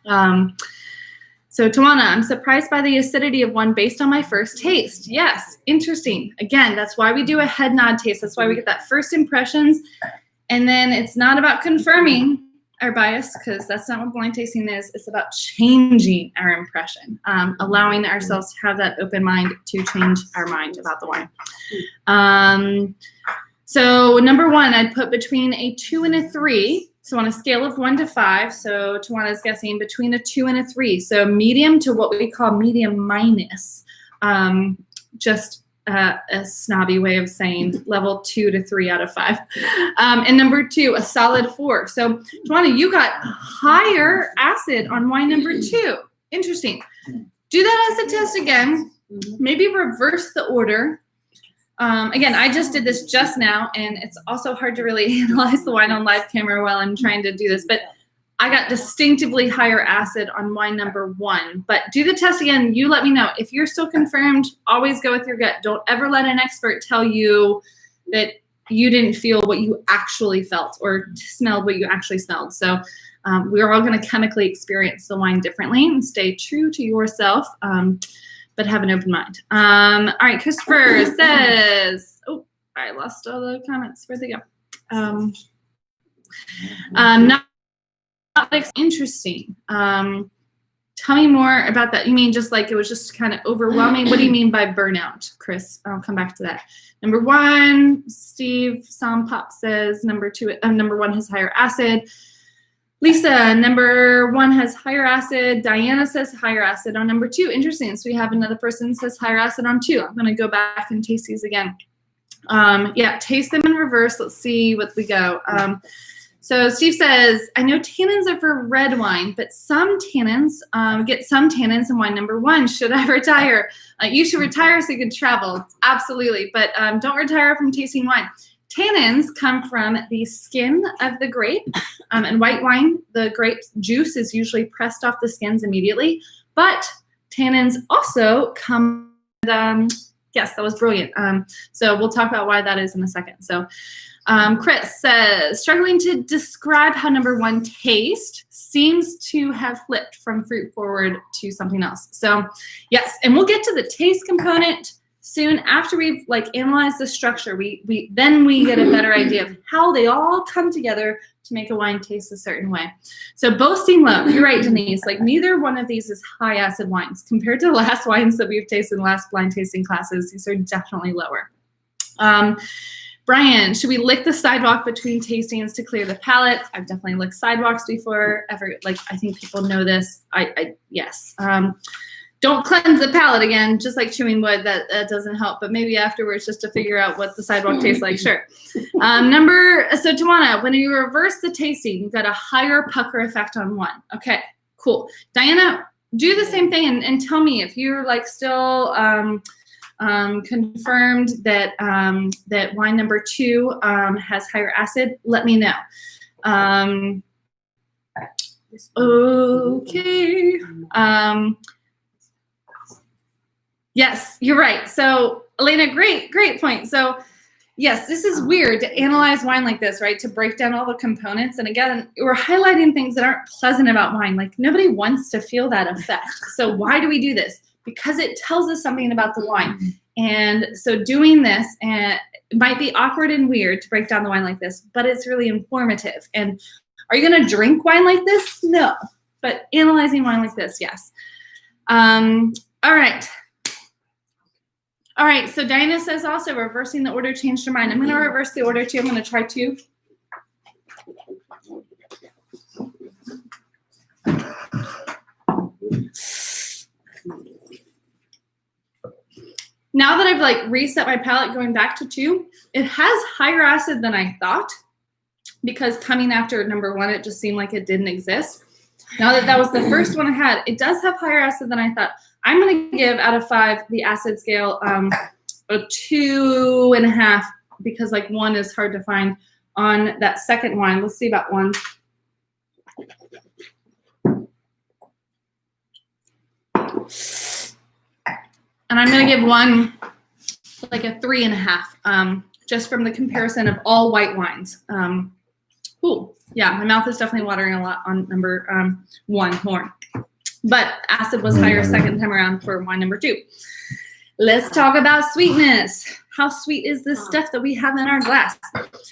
So Tawana, I'm surprised by the acidity of 1 based on my first taste. Yes, interesting. Again, that's why we do a head nod taste. That's why we get that first impressions. And then it's not about confirming our bias, because that's not what blind tasting is. It's about changing our impression, allowing ourselves to have that open mind to change our mind about the wine. So number 1, I'd put between a 2 and a 3. So on a scale of 1 to 5, so Tawana's guessing between a 2 and a 3. So medium to what we call medium minus. Just a snobby way of saying level 2 to 3 out of 5. And number 2, a solid 4. So Tawana, you got higher acid on wine number 2. Interesting. Do that as a test again. Maybe reverse the order. Again, I just did this just now, and it's also hard to really analyze the wine on live camera while I'm trying to do this, but I got distinctively higher acid on wine number 1. But do the test again. You let me know. If you're still confirmed, always go with your gut. Don't ever let an expert tell you that you didn't feel what you actually felt or smelled what you actually smelled. So we're all going to chemically experience the wine differently, and stay true to yourself. But have an open mind. All right, Christopher says, oh, I lost all the comments. Where'd they go? Not interesting. Tell me more about that. You mean just it was just kind of overwhelming? What do you mean by burnout, Chris? I'll come back to that. Number 1, Steve Sompop says number 1 has higher acid. Lisa, number 1 has higher acid. Diana says higher acid on number 2. Interesting. So we have another person that says higher acid on 2. I'm going to go back and taste these again. Yeah, taste them in reverse. Let's see what we go. So Steve says, I know tannins are for red wine, but some tannins, get some tannins in wine number 1. Should I retire? You should retire so you can travel. Absolutely. But don't retire from tasting wine. Tannins come from the skin of the grape, and white wine, the grape juice is usually pressed off the skins immediately, but tannins also come, yes, that was brilliant. So we'll talk about why that is in a second. So Chris says, struggling to describe how number 1 taste seems to have flipped from fruit forward to something else. So yes, and we'll get to the taste component soon after we've like analyzed the structure, then we get a better idea of how they all come together to make a wine taste a certain way. So both seem low. You're right, Denise. Like neither one of these is high acid wines compared to the last wines that we've tasted in the last blind tasting classes. These are definitely lower. Brian, should we lick the sidewalk between tastings to clear the palate? I've definitely licked sidewalks before. I think people know this. Yes. Don't cleanse the palate again, just like chewing wood. That doesn't help. But maybe afterwards, just to figure out what the sidewalk tastes like. Sure. So Tawana, when you reverse the tasting, you've got a higher pucker effect on one. Okay, cool. Diana, do the same thing and tell me if you're like still confirmed that that wine number 2 has higher acid. Let me know. Okay. Yes, you're right. So Elena, great point. So yes, this is weird to analyze wine like this, right? To break down all the components. And again, we're highlighting things that aren't pleasant about wine. Like nobody wants to feel that effect. So why do we do this? Because it tells us something about the wine. And so doing this it might be awkward and weird to break down the wine like this, but it's really informative. And are you going to drink wine like this? No. But analyzing wine like this, yes. All right. All right, so Diana says also reversing the order changed her mind. I'm going to reverse the order too. I'm going to try 2. Now that I've like reset my palate going back to 2, it has higher acid than I thought because coming after number 1, it just seemed like it didn't exist. Now that was the first one I had, it does have higher acid than I thought. I'm going to give out of 5 the acid scale a 2.5 because like 1 is hard to find on that second wine. Let's see about 1. And I'm going to give 1 like a 3.5 just from the comparison of all white wines. Cool. Yeah, my mouth is definitely watering a lot on number 1 more. But acid was higher second time around for wine number 2. Let's talk about sweetness. How sweet is this stuff that we have in our glass?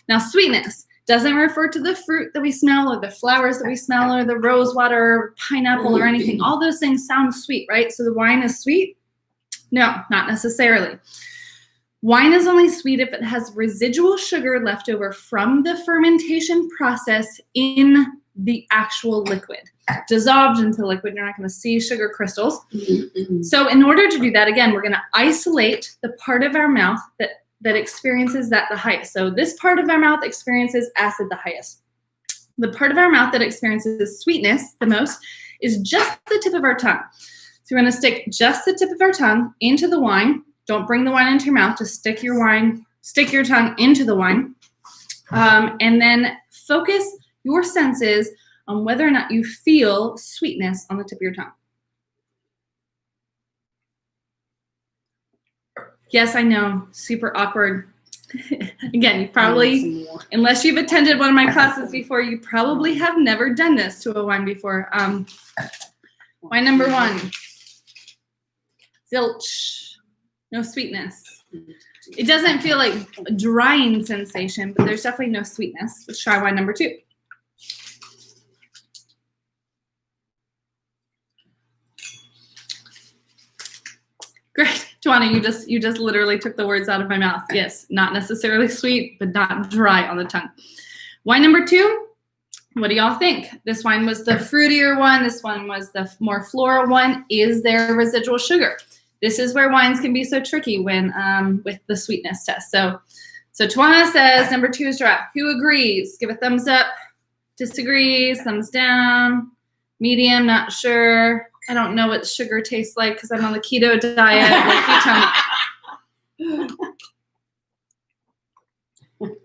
Now, sweetness doesn't refer to the fruit that we smell or the flowers that we smell or the rose water or pineapple or anything. All those things sound sweet, right? So the wine is sweet? No, not necessarily. Wine is only sweet if it has residual sugar left over from the fermentation process in the actual liquid. Dissolved into liquid, you're not going to see sugar crystals. So in order to do that, again, we're going to isolate the part of our mouth that experiences that the highest. So this part of our mouth experiences acid the highest. The part of our mouth that experiences sweetness the most is just the tip of our tongue. So we're going to stick just the tip of our tongue into the wine. Don't bring the wine into your mouth. Just stick your tongue into the wine. And then focus your senses on whether or not you feel sweetness on the tip of your tongue. Yes, I know, super awkward. Again, you probably, unless you've attended one of my classes before, you probably have never done this to a wine before. Wine number 1, zilch, no sweetness. It doesn't feel like a drying sensation, but there's definitely no sweetness. Let's try wine number 2. Great. Tawana, you just literally took the words out of my mouth. Yes, not necessarily sweet, but not dry on the tongue. Wine number 2, what do y'all think? This wine was the fruitier one. This one was the more floral one. Is there residual sugar? This is where wines can be so tricky when with the sweetness test. So Tawana says number 2 is dry. Who agrees? Give a thumbs up. Disagrees, thumbs down. Medium, not sure. I don't know what sugar tastes like because I'm on the keto diet. Like, you tell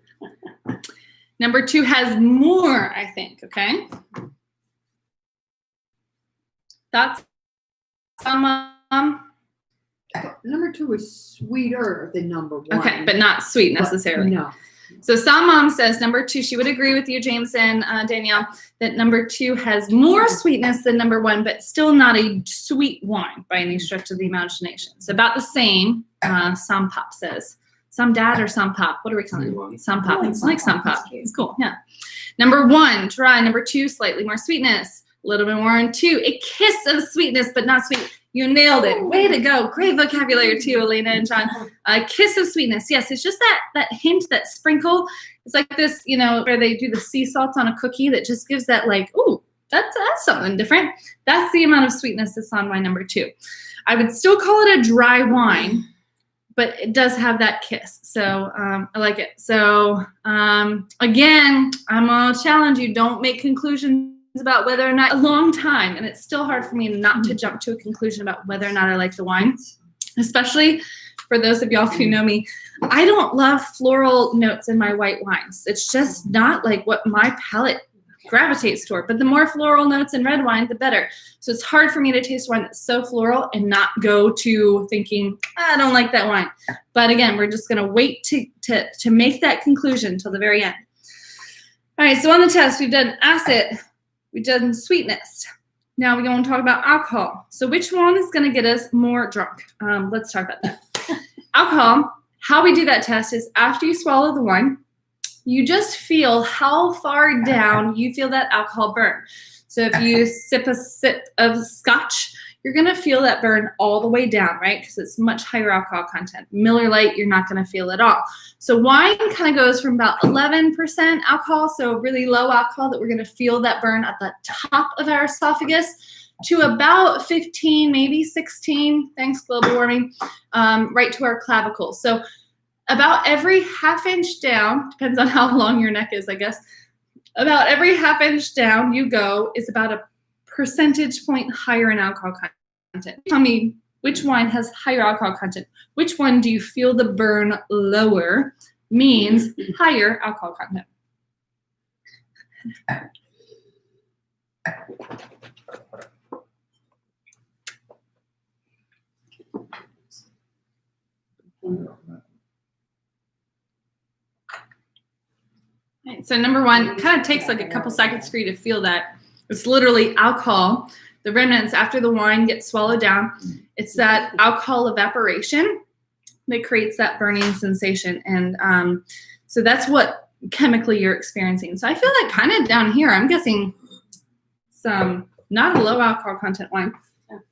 me. Number 2 has more, I think, okay? Thoughts? Number 2 is sweeter than number 1. Okay, but not sweet necessarily. No. So Sam Mom says number 2, she would agree with you, James and Danielle, that number 2 has more sweetness than number 1, but still not a sweet wine by any stretch of the imagination. It's about the same, Some Pop says. Some Dad or Some Pop? What are we calling it? Some Pop. I like Some Pop. It's cool. Yeah. Number 1, dry. Number 2, slightly more sweetness. A little bit more on 2. A kiss of sweetness, but not sweet. You nailed it. Way to go. Great vocabulary too, Elena and John. A kiss of sweetness. Yes, it's just that hint, that sprinkle. It's like this, where they do the sea salt on a cookie that just gives that like, ooh, that's something different. That's the amount of sweetness that's on my number 2. I would still call it a dry wine, but it does have that kiss. So I like it. So again, I'm going to challenge you. Don't make conclusions about whether or not a long time. And it's still hard for me not to jump to a conclusion about whether or not I like the wine, especially for those of y'all who know me. I don't love floral notes in my white wines. It's just not like what my palate gravitates toward. But the more floral notes in red wine, the better. So it's hard for me to taste wine that's so floral and not go to thinking, I don't like that wine. But again, we're just going to wait to make that conclusion until the very end. All right, so on the test, we've done acid, we've done sweetness. Now we're going to talk about alcohol. So which one is going to get us more drunk? Let's talk about that. Alcohol, how we do that test is after you swallow the wine, you just feel how far down you feel that alcohol burn. So if you sip a sip of scotch, you're going to feel that burn all the way down, right? Because it's much higher alcohol content. Miller Lite, you're not going to feel at all. So wine kind of goes from about 11% alcohol, so really low alcohol that we're going to feel that burn at the top of our esophagus, to about 15, maybe 16, thanks global warming, right to our clavicles. So about every half inch down, depends on how long your neck is, I guess, about every half inch down you go is about a percentage point higher in alcohol content. Tell me which wine has higher alcohol content. Which one do you feel the burn lower means higher alcohol content? Right, so number 1, it kind of takes like a couple seconds for you to feel that. It's literally alcohol. The remnants after the wine gets swallowed down. It's that alcohol evaporation that creates that burning sensation. And so that's what chemically you're experiencing. So I feel like kind of down here, I'm guessing some not a low alcohol content wine.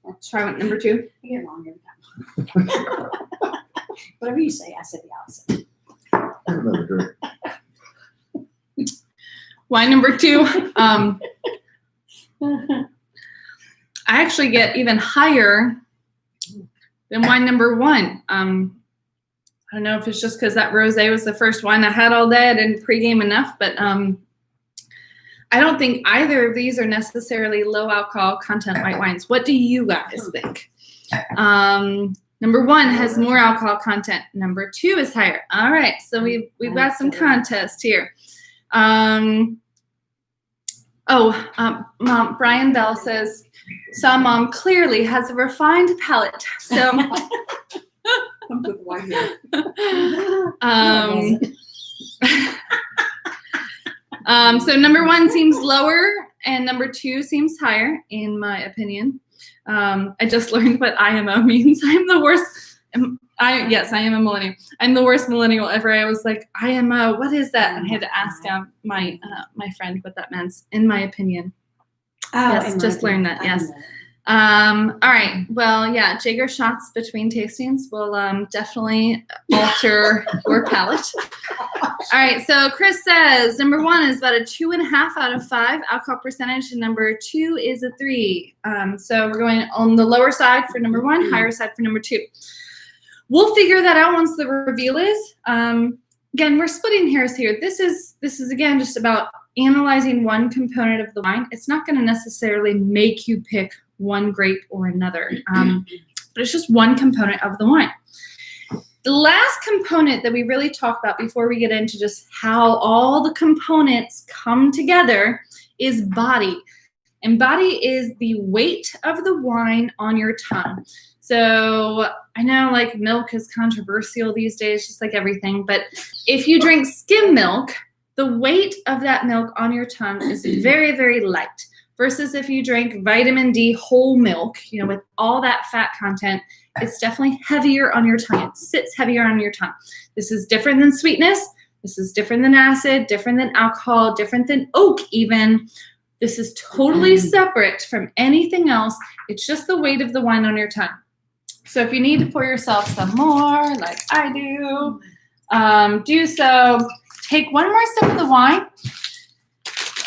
Let's try one, number 2. I get it wrong every time. Whatever you say, I said the opposite. I have another drink. Wine number 2. I actually get even higher than wine number 1. I don't know if it's just because that rosé was the first wine I had all day. I didn't pregame enough, but I don't think either of these are necessarily low alcohol content white wines. What do you guys think? Number 1 has more alcohol content. Number 2 is higher. All right, so we've got some contest here. Brian Bell says, "Some mom clearly has a refined palate." So, Comes with white hair. So number 1 seems lower, and number 2 seems higher, in my opinion. I just learned what IMO means. I'm the worst. Yes, I am a millennial. I'm the worst millennial ever. I was like, IMO, what is that? And I had to ask my friend what that meant, in my opinion. Oh, yes, just learned that, yes. All right, well, yeah, Jaeger shots between tastings will definitely alter your palate. All right, so Chris says, number 1 is about a 2.5 out of 5 alcohol percentage, and number 2 is a 3. So we're going on the lower side for number 1, higher side for number 2. We'll figure that out once the reveal is. Again, we're splitting hairs here. This is again just about analyzing one component of the wine. It's not going to necessarily make you pick one grape or another, but it's just one component of the wine. The last component that we really talk about before we get into just how all the components come together is body. And body is the weight of the wine on your tongue. So I know like milk is controversial these days, just like everything, but if you drink skim milk, the weight of that milk on your tongue is very, very light. versus if you drank vitamin D whole milk, you know, with all that fat content, it's definitely heavier on your tongue. It sits heavier on your tongue. This is different than sweetness. This is different than acid, different than alcohol, different than oak even. This is totally separate from anything else. It's just the weight of the wine on your tongue. So if you need to pour yourself some more, like I do so. Take one more sip of the wine.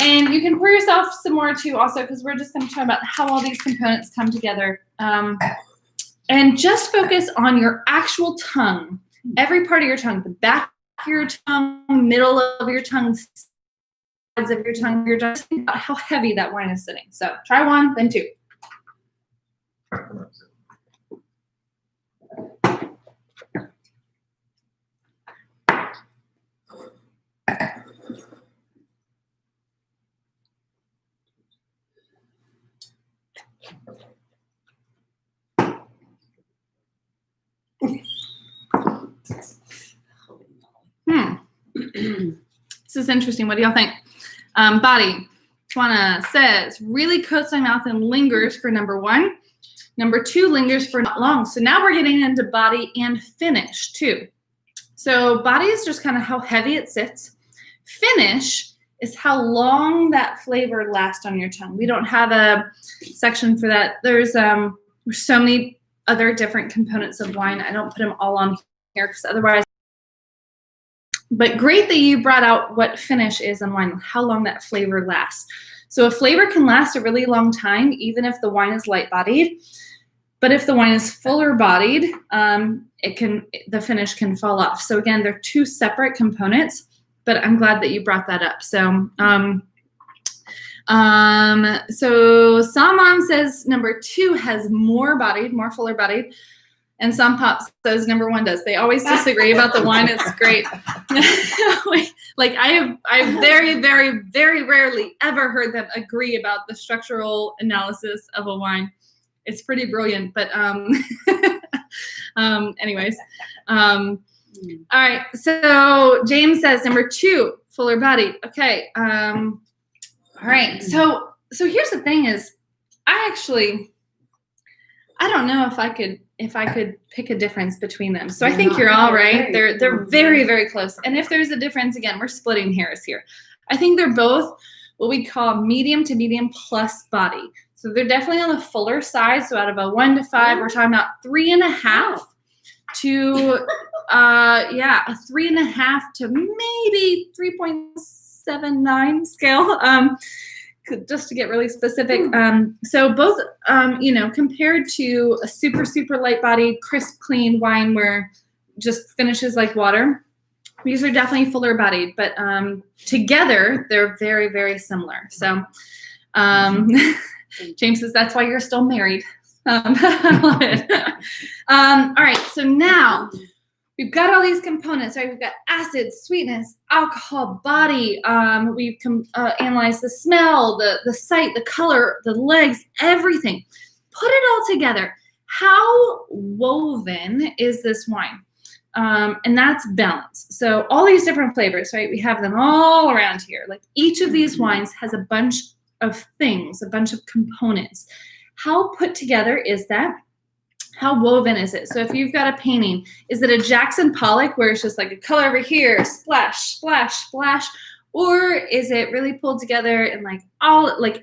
And you can pour yourself some more too also, because we're just going to talk about how all these components come together. And just focus on your actual tongue, every part of your tongue, the back of your tongue, middle of your tongue, sides of your tongue. You're just thinking about how heavy that wine is sitting. So try one, then two. This is interesting. What do y'all think? Body. Juana says, really coats my mouth and lingers for number 1. Number 2, lingers for not long. So now we're getting into body and finish too. So body is just kind of how heavy it sits. Finish is how long that flavor lasts on your tongue. We don't have a section for that. There's so many other different components of wine. I don't put them all on here because otherwise. But great that you brought out what finish is on wine, how long that flavor lasts. So a flavor can last a really long time, even if the wine is light-bodied. But if the wine is fuller-bodied, the finish can fall off. So again, they're 2 separate components, but I'm glad that you brought that up. So Samam says number 2 has more fuller-bodied. And some Pop says number 1 does. They always disagree about the wine. It's great. Like I very, very, very rarely ever heard them agree about the structural analysis of a wine. It's pretty brilliant. But anyways. All right. So James says number 2, fuller bodied. Okay. All right. So here's the thing is I don't know if I could pick a difference between them. So I think you're all right. They're very, very close. And if there's a difference, again, we're splitting hairs here. I think they're both what we call medium to medium plus body. So they're definitely on the fuller side. So out of a 1 to 5, we're talking about 3.5 to a 3.5 to maybe 3.79 scale. Just to get really specific. So both, compared to a super, super light-bodied, crisp, clean wine where just finishes like water, these are definitely fuller-bodied, but together they're very, very similar. So James says that's why you're still married. I love it. All right, so now we've got all these components, right? We've got acid, sweetness, alcohol, body. We've analyzed the smell, the sight, the color, the legs, everything. Put it all together. How woven is this wine? And that's balance. So all these different flavors, right? We have them all around here. Like each of these wines has a bunch of things, a bunch of components. How put together is that? How woven is it? So if you've got a painting, is it a Jackson Pollock where it's just like a color over here, splash, splash, splash? Or is it really pulled together and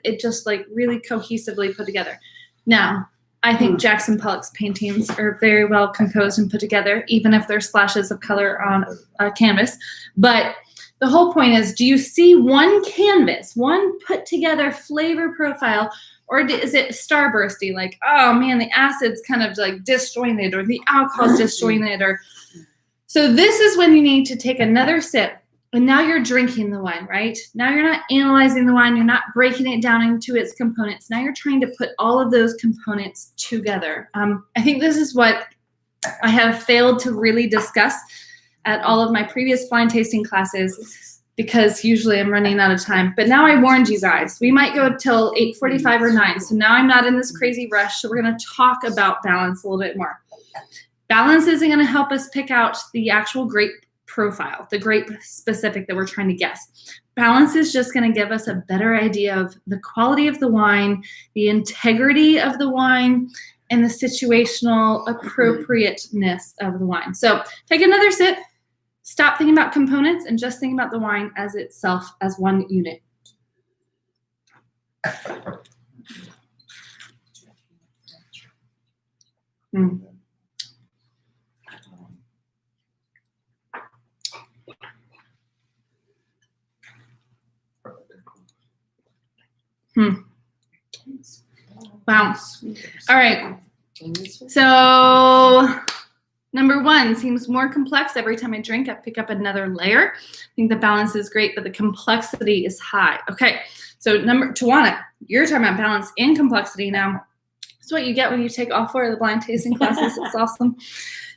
it just like really cohesively put together? Now, I think Jackson Pollock's paintings are very well composed and put together, even if there's splashes of color on a canvas. But the whole point is, do you see one canvas, one put together flavor profile, or is it starbursty? Like, oh man, the acid's kind of like disjointed, or the alcohol's disjointed, so this is when you need to take another sip. And now you're drinking the wine, right? Now you're not analyzing the wine. You're not breaking it down into its components. Now you're trying to put all of those components together. I think this is what I have failed to really discuss at all of my previous blind tasting classes, because usually I'm running out of time. But now I warned you guys. We might go till 8:45 or 9. So now I'm not in this crazy rush. So we're going to talk about balance a little bit more. Balance isn't going to help us pick out the actual grape profile, the grape specific that we're trying to guess. balance is just going to give us a better idea of the quality of the wine, the integrity of the wine, and the situational appropriateness of the wine. So take another sip, stop thinking about components, and just think about the wine as itself, as one unit. Mm. Wow. All right. So number one seems more complex. Every time I drink, I pick up another layer. I think the balance is great, but the complexity is high. Okay. So Tawana, you're talking about balance and complexity now. It's what you get when you take all 4 of the blind tasting classes. It's awesome.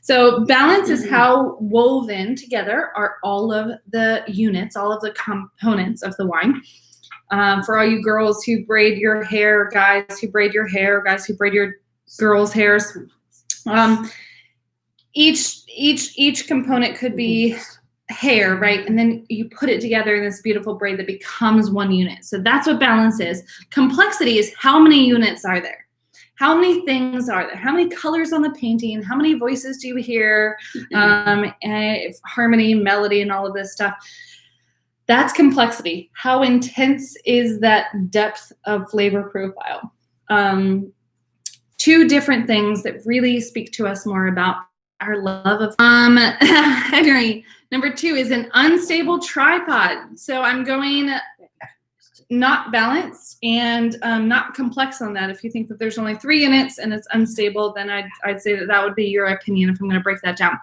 So balance is how woven together are all of the units, all of the components of the wine. For all you girls who braid your hair, guys who braid your hair, guys who braid your girls' hairs, each component could be hair, right? And then you put it together in this beautiful braid that becomes one unit. So that's what balance is. Complexity is how many units are there? How many things are there? How many colors on the painting? How many voices do you hear? And harmony, melody, and all of this stuff. That's complexity. How intense is that depth of flavor profile? 2 different things that really speak to us more about our love of Henry. Number 2 is an unstable tripod. So I'm going not balanced and not complex on that. If you think that there's only 3 units and it's unstable, then I'd say that would be your opinion if I'm going to break that down.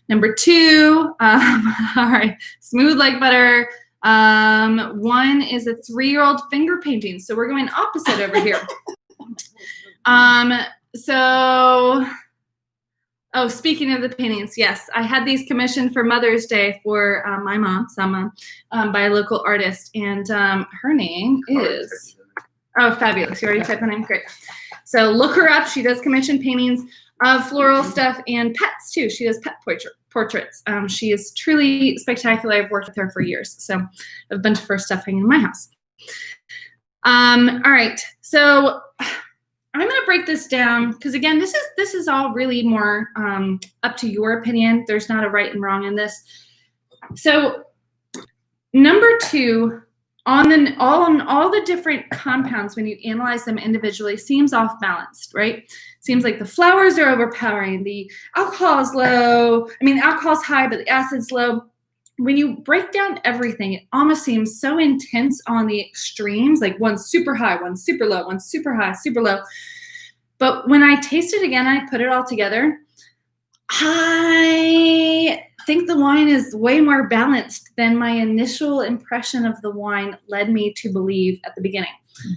Number 2, all right, smooth like butter. 1 is a 3-year-old finger painting. So we're going opposite over here. Speaking of the paintings, yes, I had these commissioned for Mother's Day for my mom, Sama, by a local artist, and her name is, fabulous. You already typed the name, great. So look her up. She does commission paintings of floral stuff and pets too. She does pet portraits. She is truly spectacular. I've worked with her for years, so I have a bunch of her stuff hanging in my house. All right, so I'm going to break this down because, again, this is all really more up to your opinion. There's not a right and wrong in this. So number 2, on all the different compounds, when you analyze them individually, seems off balanced, right? Seems like the flowers are overpowering, the alcohol's low. I mean, alcohol's high, but the acid's low. When you break down everything, it almost seems so intense on the extremes, like one's super high, one's super low, one's super high, super low. But when I taste it again, I put it all together, I think the wine is way more balanced than my initial impression of the wine led me to believe at the beginning.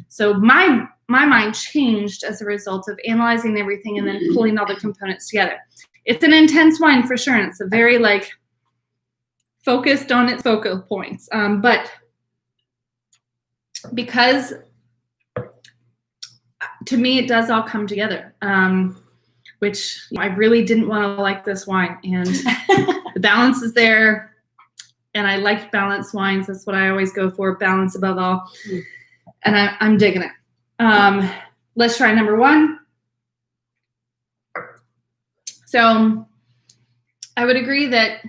So my mind changed as a result of analyzing everything and then pulling all the components together. It's an intense wine for sure, and it's a very focused on its focal points. But because to me, it does all come together, which I really didn't want to like this wine. And the balance is there. And I like balanced wines. That's what I always go for, balance above all. And I'm digging it. Let's try number 1. So I would agree that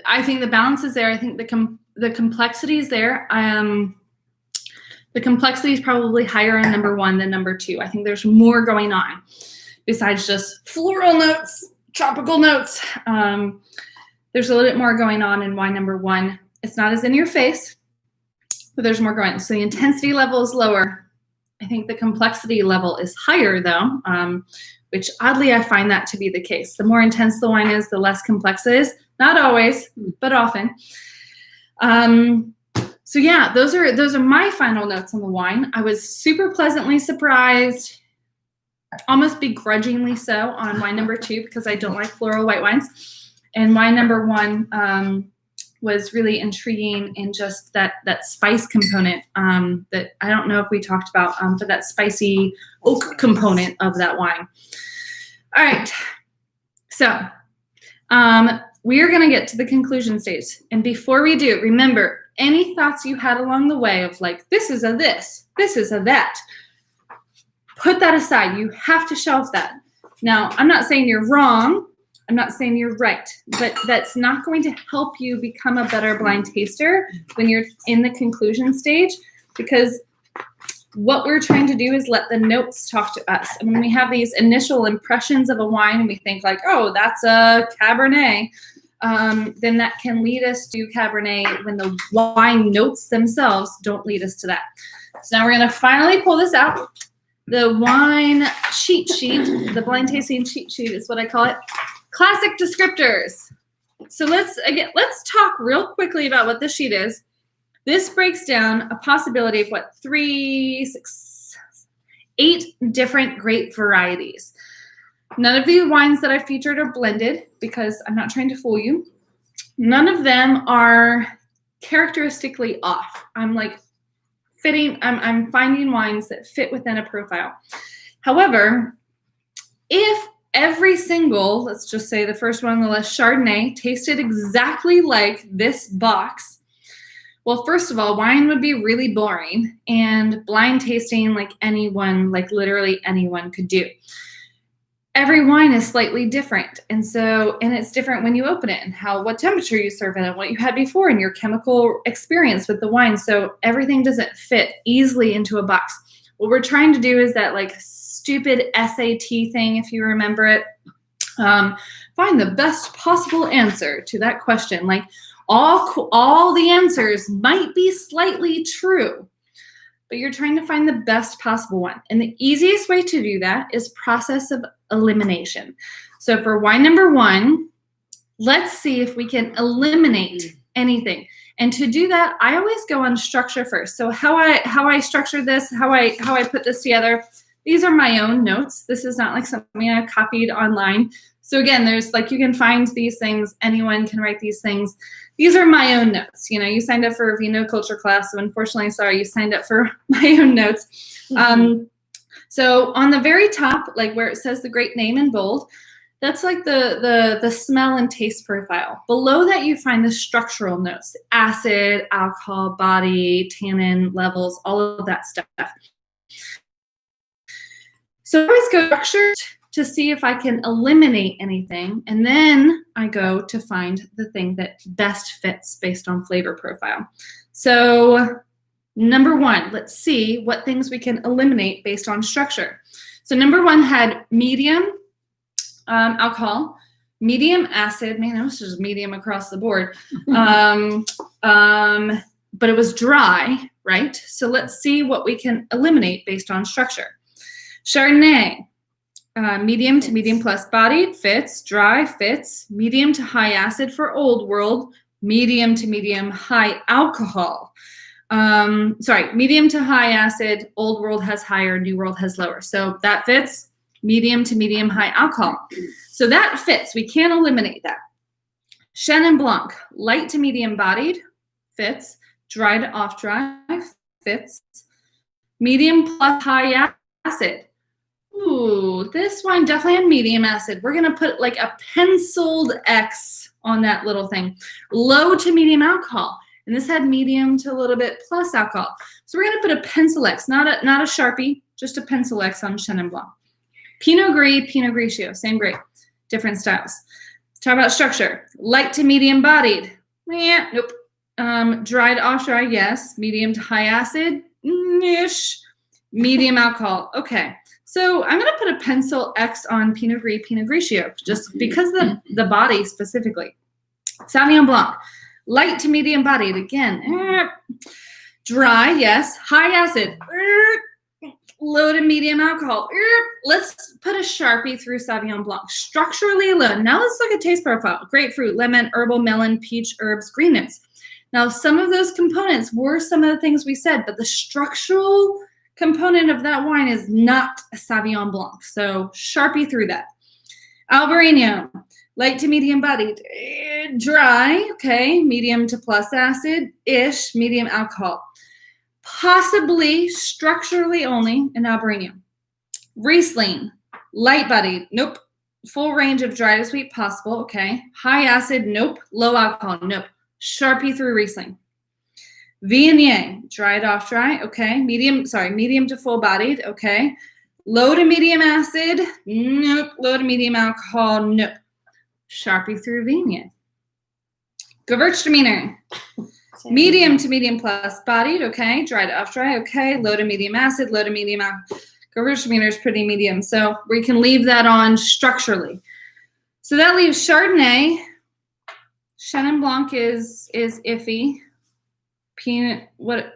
I think the balance is there. I think the complexity is there. The complexity is probably higher in number 1 than number 2. I think there's more going on besides just floral notes, tropical notes. There's a little bit more going on in wine number 1. It's not as in your face, but there's more going on. So the intensity level is lower. I think the complexity level is higher though, which oddly I find that to be the case. The more intense the wine is, the less complex it is. Not always, but often. So yeah, those are my final notes on the wine. I was super pleasantly surprised, almost begrudgingly so, on wine number 2 because I don't like floral white wines. And wine number 1 was really intriguing in just that spice component that I don't know if we talked about, but that spicy oak component of that wine. All right, so we are going to get to the conclusion stage. And before we do, remember, any thoughts you had along the way of like, this is a this is a that, put that aside. You have to shelve that. Now, I'm not saying you're wrong. I'm not saying you're right, but that's not going to help you become a better blind taster when you're in the conclusion stage, because what we're trying to do is let the notes talk to us. And when we have these initial impressions of a wine and we think like, oh, that's a Cabernet, then that can lead us to Cabernet when the wine notes themselves don't lead us to that. So now we're going to finally pull this out. The wine cheat sheet, the blind tasting cheat sheet is what I call it. Classic descriptors. So let's talk real quickly about what this sheet is. This breaks down a possibility of what, 8 different grape varieties. None of the wines that I featured are blended because I'm not trying to fool you. None of them are characteristically off. I'm finding wines that fit within a profile. However, if every single, let's just say the first one on the list, Chardonnay, tasted exactly like this box, well, first of all, wine would be really boring, and blind tasting like anyone, like literally anyone could do. Every wine is slightly different, and it's different when you open it and what temperature you serve it and what you had before and your chemical experience with the wine. So everything doesn't fit easily into a box. What we're trying to do is that like stupid SAT thing, if you remember it, find the best possible answer to that question. Like all the answers might be slightly true, but you're trying to find the best possible one. And the easiest way to do that is process of elimination. So for wine number 1, let's see if we can eliminate anything. And to do that, I always go on structure first. So how I structure this, how I put this together, these are my own notes. This is not like something I copied online. So again, there's like, you can find these things. Anyone can write these things. These are my own notes. You know, you signed up for a Vino culture class. So unfortunately, sorry, you signed up for my own notes. Mm-hmm. So on the very top, like where it says the grape name in bold, that's like the smell and taste profile. Below that, you find the structural notes: acid, alcohol, body, tannin levels, all of that stuff. So I always go structured to see if I can eliminate anything, and then I go to find the thing that best fits based on flavor profile. So number 1, let's see what things we can eliminate based on structure. So number 1 had medium alcohol, medium acid. Man, it was just medium across the board. But it was dry, right? So let's see what we can eliminate based on structure. Chardonnay, medium to medium plus bodied, fits. Dry, fits. Medium to high acid for old world. Medium to medium high alcohol. Medium to high acid, old world has higher, new world has lower. So that fits. Medium to medium high alcohol. So that fits. We can't eliminate that. Chenin Blanc, light to medium bodied, fits. Dry to off dry, fits. Medium plus high acid. Ooh, this wine definitely had medium acid. We're going to put like a penciled X on that little thing. Low to medium alcohol. And this had medium to a little bit plus alcohol. So we're going to put a pencil X, not a Sharpie, just a pencil X on Chenin Blanc. Pinot Gris, Pinot Grigio, same grape, different styles. Let's talk about structure. Light to medium bodied. Nope. Dry to off dry, yes. Medium to high acid, ish. Medium alcohol, okay. So I'm going to put a pencil X on Pinot Gris, Pinot Grigio, just because the body specifically. Sauvignon Blanc, light to medium bodied, again. Dry, yes. High acid, low to medium alcohol. Let's put a Sharpie through Sauvignon Blanc. Structurally alone. Now let's look at taste profile. Grapefruit, lemon, herbal, melon, peach, herbs, green notes. Now some of those components were some of the things we said, but the structural component of that wine is not a Sauvignon Blanc. So Sharpie through that. Albarino, light to medium bodied. Dry, okay. Medium to plus acid-ish, medium alcohol. Possibly structurally only an Albarino. Riesling, light bodied, nope. Full range of dry to sweet possible, okay. High acid, nope. Low alcohol, nope. Sharpie through Riesling. Viognier, dried off dry, okay. Medium to full bodied, okay. Low to medium acid, nope. Low to medium alcohol, nope. Sharpie through Viognier. Gewürztraminer, medium to medium plus bodied, okay. Dried off dry, okay. Low to medium acid, low to medium alcohol. Gewürztraminer is pretty medium, so we can leave that on structurally. So that leaves Chardonnay. Chenin Blanc is iffy. Peanut, what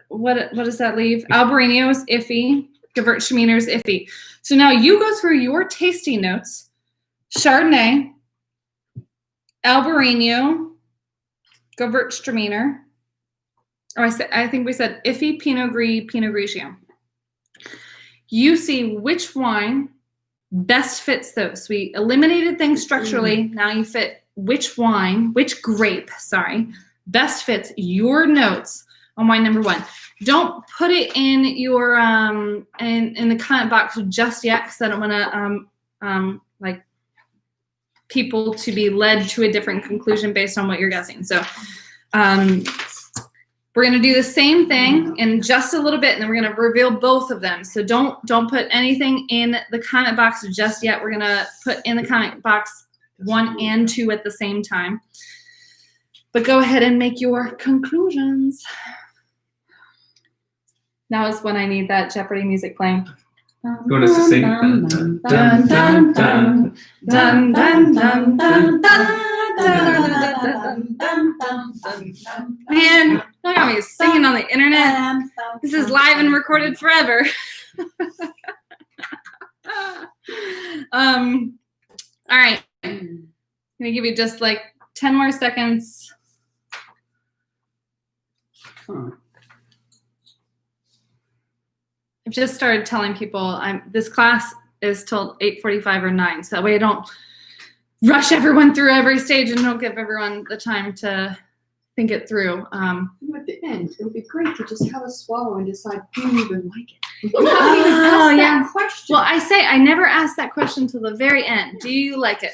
does that leave? Albarino is iffy. Gewürztraminer is iffy. So now you go through your tasting notes. Chardonnay, Albarino, Gewürztraminer. Oh, I think we said iffy, Pinot Gris, Pinot Grigio. You see which wine best fits those. So we eliminated things structurally. Now you fit which grape, best fits your notes on wine number 1. Don't put it in your in the comment box just yet, because I don't want to like people to be led to a different conclusion based on what you're guessing. So we're going to do the same thing in just a little bit, and then we're going to reveal both of them. So don't put anything in the comment box just yet. We're going to put in the comment box 1 and 2 at the same time. But go ahead and make your conclusions. Now is when I need that Jeopardy music playing. You want us to sing? Dun, dun, dun, dun, dun, dun, dun, dun, dun. Man, don't have me singing on the internet. This is live and recorded forever. All right. I'm gonna give you just like 10 more seconds. I've just started telling people this class is till 8:45 or 9, so that way I don't rush everyone through every stage and don't give everyone the time to think it through. At the end, it would be great to just have a swallow and decide, do you even like it? Oh, yeah. Question. Well, I never ask that question till the very end. Do you like it?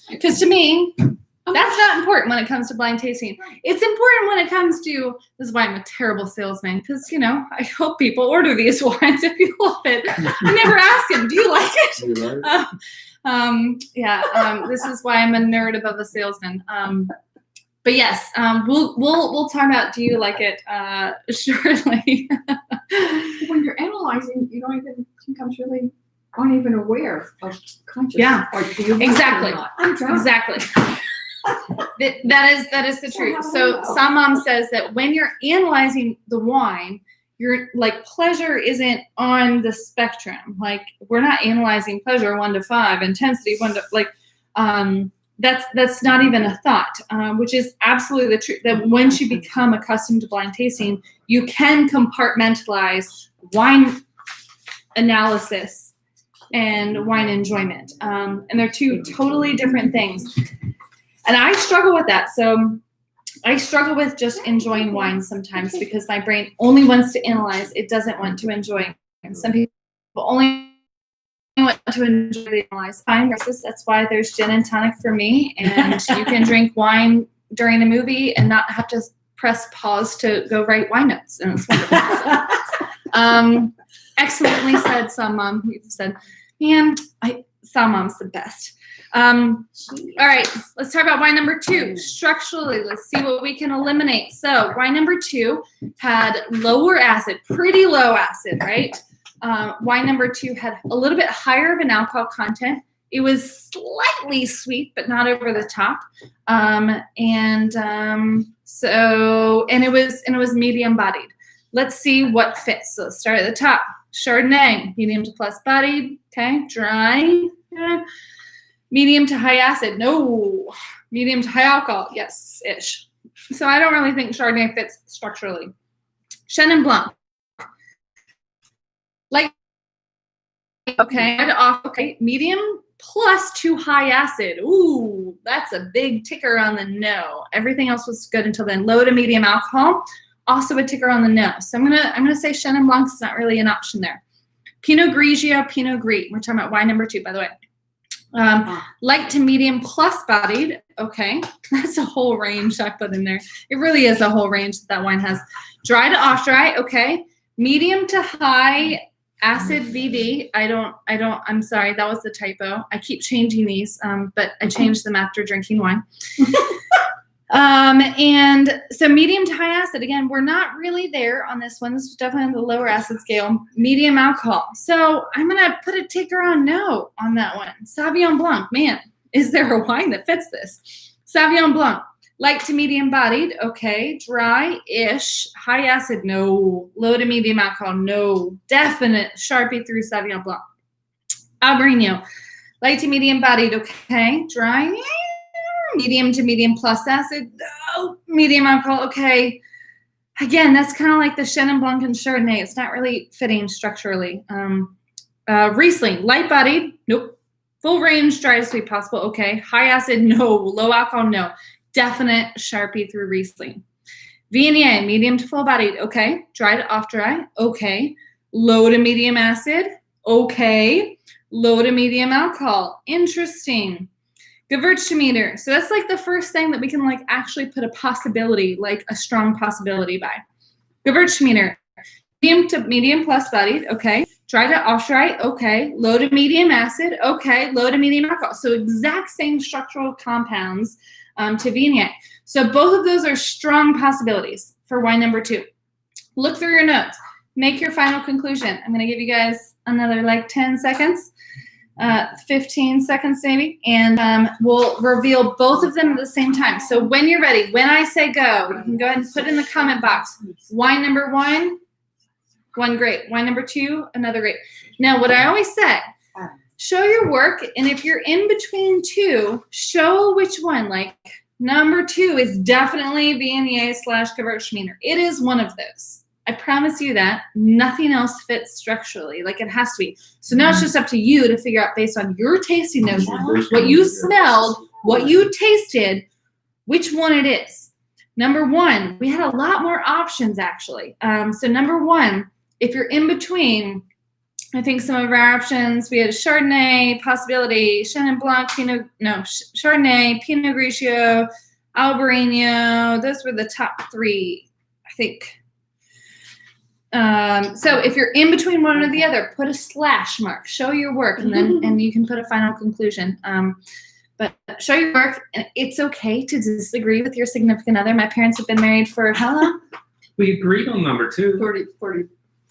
Because to me, that's not important when it comes to blind tasting. It's important when it comes to, this is why I'm a terrible salesman, because, I hope people order these wines if you love it. I never ask them, do you like it? Do you like it? This is why I'm a nerd above a salesman. But yes, we'll talk about, do you like it? Surely. When you're analyzing, you don't even sometimes really aren't even aware of consciousness. Yeah, or do you exactly. I'm drunk. Exactly. That is the truth. So some mom says that when you're analyzing the wine, you're like, pleasure isn't on the spectrum. Like, we're not analyzing pleasure 1 to 5, intensity 1 to that's not even a thought, which is absolutely the truth. That once you become accustomed to blind tasting, you can compartmentalize wine analysis and wine enjoyment, and they're 2 totally different things. And I struggle with that. So I struggle with just enjoying wine sometimes because my brain only wants to analyze. It doesn't want to enjoy. And some people only want to enjoy the analyze. Fine, that's why there's gin and tonic for me. And you can drink wine during a movie and not have to press pause to go write wine notes. And it's wonderful. Excellently said, some mom. You've said, man, some mom's the best. All right, let's talk about wine number 2. Structurally, let's see what we can eliminate. So wine number 2 had lower acid, pretty low acid, right? Wine number 2 had a little bit higher of an alcohol content. It was slightly sweet, but not over the top. And it was medium bodied. Let's see what fits. So let's start at the top. Chardonnay, medium to plus bodied. Okay, dry. Medium to high acid, no. Medium to high alcohol, yes-ish. So I don't really think Chardonnay fits structurally. Chenin Blanc. Okay, medium plus 2 high acid. Ooh, that's a big ticker on the no. Everything else was good until then. Low to medium alcohol, also a ticker on the no. So I'm gonna say Chenin Blanc is not really an option there. Pinot Grigio, Pinot Gris. We're talking about wine number 2, by the way. Light to medium plus bodied. Okay, that's a whole range I put in there. It really is a whole range that wine has. Dry to off dry. Okay, medium to high acid VD. I'm sorry, that was the typo. I keep changing these, but I changed them after drinking wine. And so medium to high acid, again, we're not really there on this one. This is definitely on the lower acid scale. Medium alcohol. So I'm going to put a ticker on no on that one. Sauvignon Blanc, man, is there a wine that fits this? Sauvignon Blanc, light to medium bodied. Okay. Dry-ish. High acid, no. Low to medium alcohol, no. Definite Sharpie through Sauvignon Blanc. Albarino, light to medium bodied. Okay. Dry, medium to medium plus acid, oh, medium alcohol, okay. Again, that's kind of like the Chenin Blanc and Chardonnay. It's not really fitting structurally. Riesling, light bodied, nope. Full range, dry to sweet possible, okay. High acid, no. Low alcohol, no. Definite Sharpie through Riesling. Viognier, medium to full bodied, okay. Dry to off dry, okay. Low to medium acid, okay. Low to medium alcohol, interesting. Gewürztraminer. So that's like the first thing that we can like actually put a possibility, like a strong possibility by. Gewürztraminer. Medium to medium plus bodied, okay. Dry to off dry, okay. Low to medium acid, okay. Low to medium alcohol. So exact same structural compounds to Viognier. So both of those are strong possibilities for wine number 2. Look through your notes. Make your final conclusion. I'm going to give you guys another like 10 seconds. 15 seconds maybe, and we'll reveal both of them at the same time. So when you're ready, when I say go, you can go ahead and put in the comment box. Wine number 1, one grape. Wine number 2, another grape. Now, what I always say, show your work, and if you're in between 2, show which one. Like number 2 is definitely Viognier / Gewürztraminer. It is one of those. I promise you that nothing else fits structurally like it has to be. So now it's just up to you to figure out based on your tasting notes, what you smelled, what you tasted, which one it is. Number 1, we had a lot more options actually. So number 1, if you're in between, I think some of our options, we had a Chardonnay possibility, Chenin Blanc, Chardonnay, Pinot Grigio, Albarino. Those were the top 3, I think. So if you're in between one or the other, put a slash mark, show your work, and then and you can put a final conclusion. But show your work, and it's okay to disagree with your significant other. My parents have been married for how long? We agreed on number 2.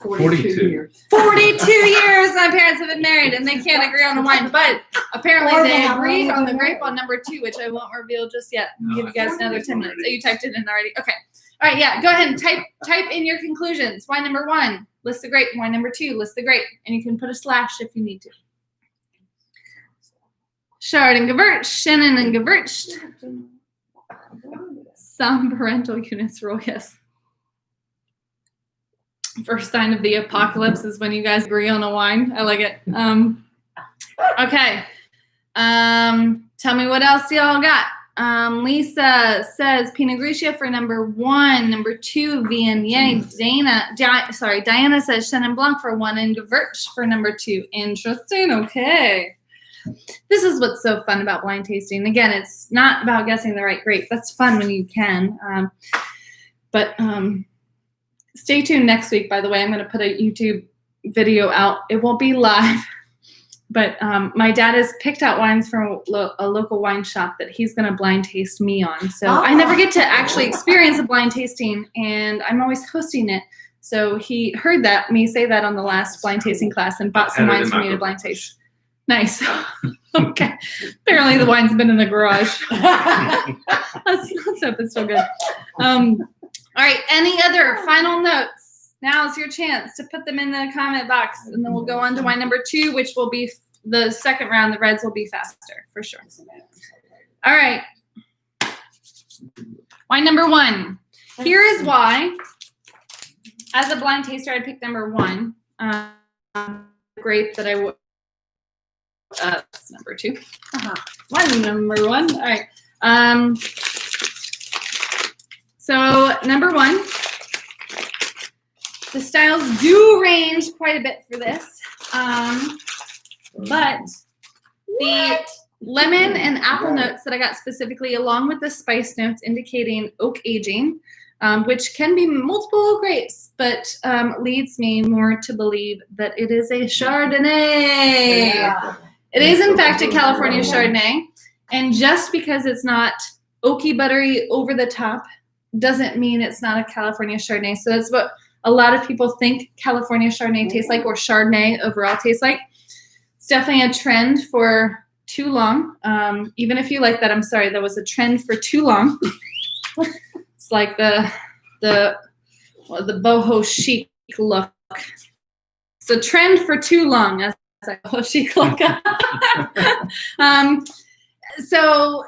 42 years. 42 years my parents have been married, and they can't agree on the wine. But apparently they agreed on the grape on number 2, which I won't reveal just yet. I'll give you guys another 10 minutes. Oh, you typed it in already? Okay. All right, yeah, go ahead and type in your conclusions. Wine number 1, list the grape. Wine number 2, list the grape. And you can put a slash if you need to. Chard and Gewürz, Chenin and Gewürzt. Some parental units rule, yes. First sign of the apocalypse is when you guys agree on a wine. I like it. Okay. Tell me what else y'all got. Lisa says Pinot Grigio for number 1, number 2 Viognier. Diana says Chenin Blanc for 1 and Gewürz for number 2. Interesting. Okay. This is what's so fun about blind tasting. Again, it's not about guessing the right grape. That's fun when you can. But stay tuned next week. By the way, I'm going to put a YouTube video out. It won't be live. But my dad has picked out wines from a local wine shop that he's going to blind taste me on. So I never get to actually experience a blind tasting, and I'm always hosting it. So he heard me say that on the last blind tasting class and bought some wines for me to blind taste. Nice. Okay. Apparently the wine's been in the garage. Let's hope it's still good. All right. Any other final notes? Now is your chance to put them in the comment box, and then we'll go on to wine number 2, which will be the second round. The reds will be faster, for sure. All right. Wine number 1. Here is why, as a blind taster, I'd pick number 1. Grape that I would. Number 2. Wine number 1. All right. So number 1. The styles do range quite a bit for this, but The lemon and apple notes that I got specifically, along with the spice notes indicating oak aging, which can be multiple grapes, but leads me more to believe that it is a Chardonnay. Yeah. It is, in fact, a California Chardonnay. And just because it's not oaky, buttery, over the top, doesn't mean it's not a California Chardonnay. So that's what a lot of people think California Chardonnay tastes like, or Chardonnay overall tastes like. It's definitely a trend for too long. Even if you like that, I'm sorry, that was a trend for too long. It's like the boho chic look. It's a trend for too long. That's like boho chic look. So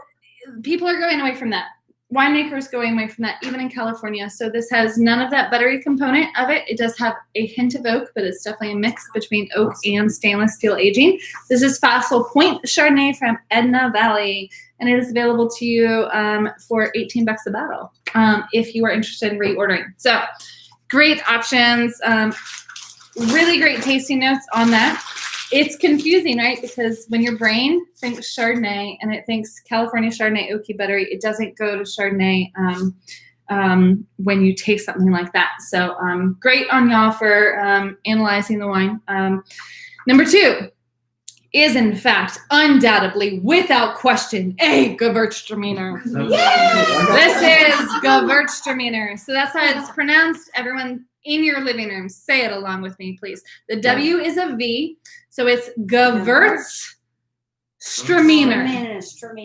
people are going away from that. Winemakers going away from that, even in California. So this has none of that buttery component of it. It does have a hint of oak, but it's definitely a mix between oak and stainless steel aging. This is Fossil Point Chardonnay from Edna Valley, and it is available to you for $18 a bottle if you are interested in reordering. So great options, really great tasting notes on that. It's confusing, right? Because when your brain thinks Chardonnay and it thinks California Chardonnay, oaky, buttery, it doesn't go to Chardonnay when you taste something like that. So great on y'all for analyzing the wine. Number 2 is, in fact, undoubtedly, without question, a Gewürztraminer. This is Gewürztraminer. So that's how it's pronounced. Everyone in your living room, say it along with me, please. The W is a V, so it's Gewürztraminer.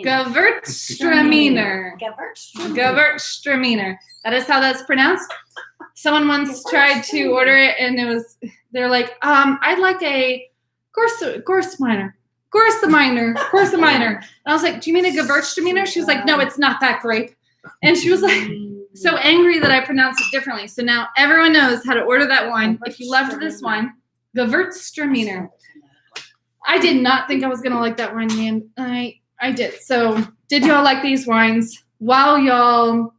Gewürztraminer. Gewürztraminer. That is how that's pronounced. Someone once tried to order it, and they're like, I'd like a Gewürztraminer. And I was like, do you mean a Gewürztraminer? She was like, no, it's not that grape. And she was like, so angry that I pronounced it differently. So now everyone knows how to order that wine. If you loved this wine, Gewürztraminer. I did not think I was going to like that wine, man. I did. So did y'all like these wines? While y'all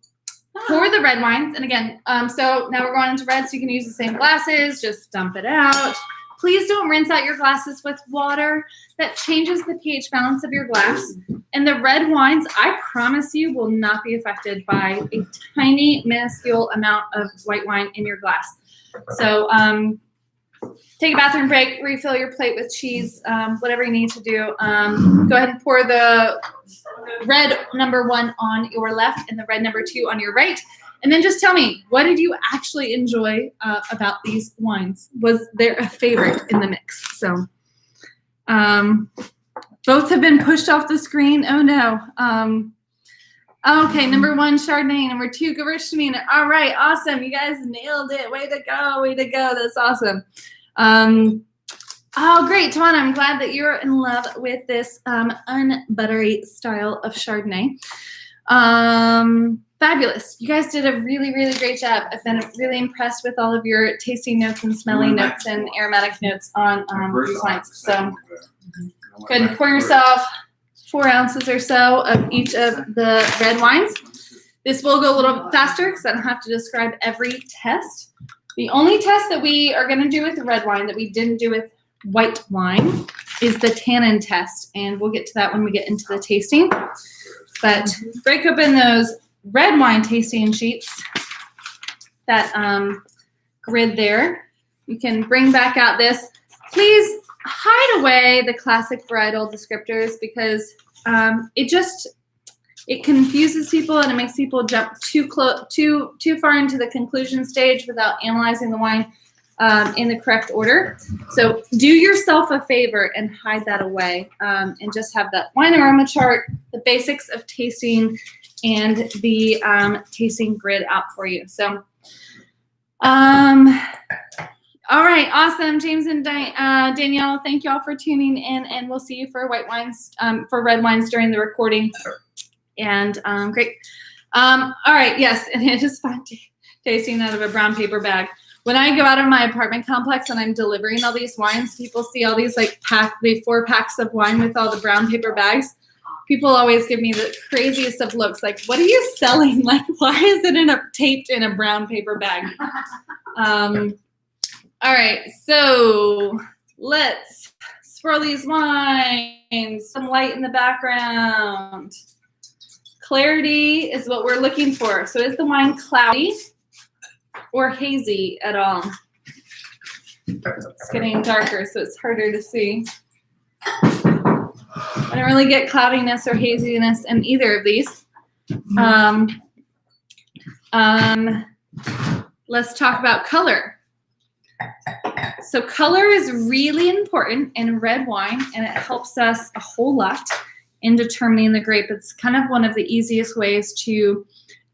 pour the red wines, and again, so now we're going into red, so you can use the same glasses. Just dump it out. Please don't rinse out your glasses with water. That changes the pH balance of your glass. And the red wines, I promise you, will not be affected by a tiny, minuscule amount of white wine in your glass. So take a bathroom break, refill your plate with cheese, whatever you need to do. Go ahead and pour the red number 1 on your left and the red number 2 on your right. And then just tell me, what did you actually enjoy about these wines? Was there a favorite in the mix? So both have been pushed off the screen. Oh, no. Okay, number 1, Chardonnay. Number 2, Gewürztraminer. All right, awesome. You guys nailed it. Way to go. Way to go. That's awesome. Oh, great, Tawana. I'm glad that you're in love with this unbuttery style of Chardonnay. Fabulous. You guys did a really, really great job. I've been really impressed with all of your tasting notes and smelling notes and aromatic notes on these wines. So go ahead and pour yourself 4 ounces or so of each of the red wines. This will go a little bit faster because I don't have to describe every test. The only test that we are going to do with the red wine that we didn't do with white wine is the Tannin Test, and we'll get to that when we get into the tasting. But break open those red wine tasting sheets, that grid there. You can bring back out this. Please hide away the classic varietal descriptors because it confuses people and it makes people jump too far into the conclusion stage without analyzing the wine in the correct order. So do yourself a favor and hide that away and just have that wine aroma chart, the basics of tasting, and the tasting grid out for you. So, all right, awesome. James and Danielle, thank you all for tuning in, and we'll see you for white wines, for red wines during the recording. And great. All right, yes, and it is fun tasting out of a brown paper bag. When I go out of my apartment complex and I'm delivering all these wines, people see all these like 4 packs of wine with all the brown paper bags. People always give me the craziest of looks, like, what are you selling? Like, why is it taped in a brown paper bag? All right, so let's swirl these wines. Some light in the background. Clarity is what we're looking for. So is the wine cloudy or hazy at all? It's getting darker, so it's harder to see. I don't really get cloudiness or haziness in either of these. Let's talk about color. So color is really important in red wine, and it helps us a whole lot in determining the grape. It's kind of one of the easiest ways to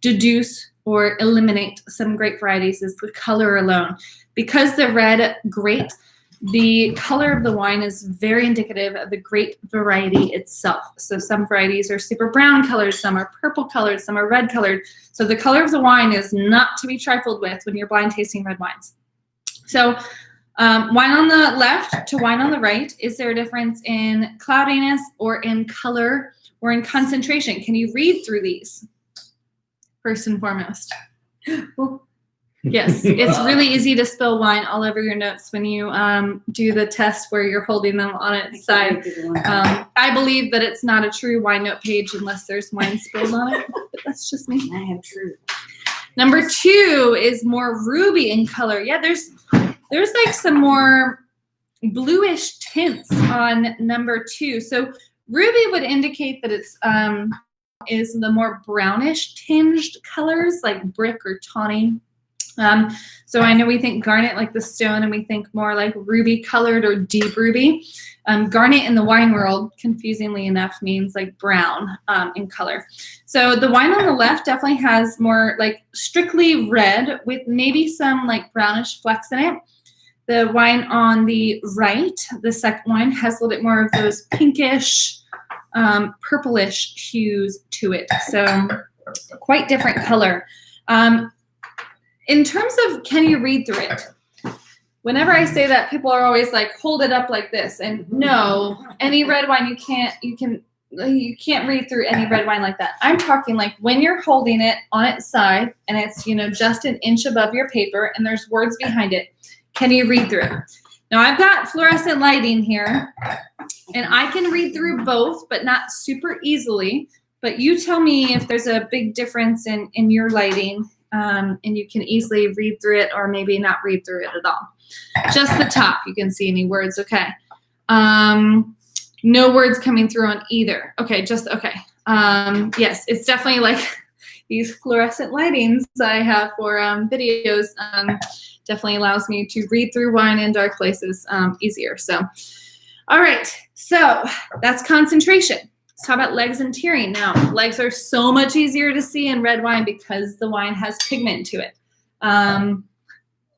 deduce or eliminate some grape varieties is the color alone. Because the red grape, the color of the wine is very indicative of the grape variety itself. So some varieties are super brown colored, some are purple colored, some are red colored. So the color of the wine is not to be trifled with when you're blind tasting red wines. So wine on the left to wine on the right, is there a difference in cloudiness or in color or in concentration? Can you read through these first and foremost? Yes, it's really easy to spill wine all over your notes when you do the test where you're holding them on its side. I believe that it's not a true wine note page unless there's wine spilled on it, but that's just me. I have true. Number 2 is more ruby in color. Yeah, there's like some more bluish tints on number 2. So ruby would indicate that it's is the more brownish tinged colors like brick or tawny. So I know we think garnet like the stone, and we think more like ruby colored or deep ruby. Garnet in the wine world, confusingly enough, means like brown in color. So the wine on the left definitely has more like strictly red with maybe some like brownish flecks in it. The wine on the right, the second wine, has a little bit more of those pinkish, purplish hues to it. So quite different color. In terms of can you read through it? Whenever I say that, people are always like, hold it up like this. And no, any red wine, you can't read through any red wine like that. I'm talking like when you're holding it on its side and it's, just an inch above your paper and there's words behind it. Can you read through it? Now I've got fluorescent lighting here and I can read through both, but not super easily. But you tell me if there's a big difference in your lighting. And you can easily read through it or maybe not read through it at all. Just the top, you can see any words, okay. No words coming through on either. Okay, okay. Yes, it's definitely like these fluorescent lightings I have for videos definitely allows me to read through wine in dark places easier. So, all right, so that's concentration. Let's talk about legs and tearing. Now, legs are so much easier to see in red wine because the wine has pigment to it.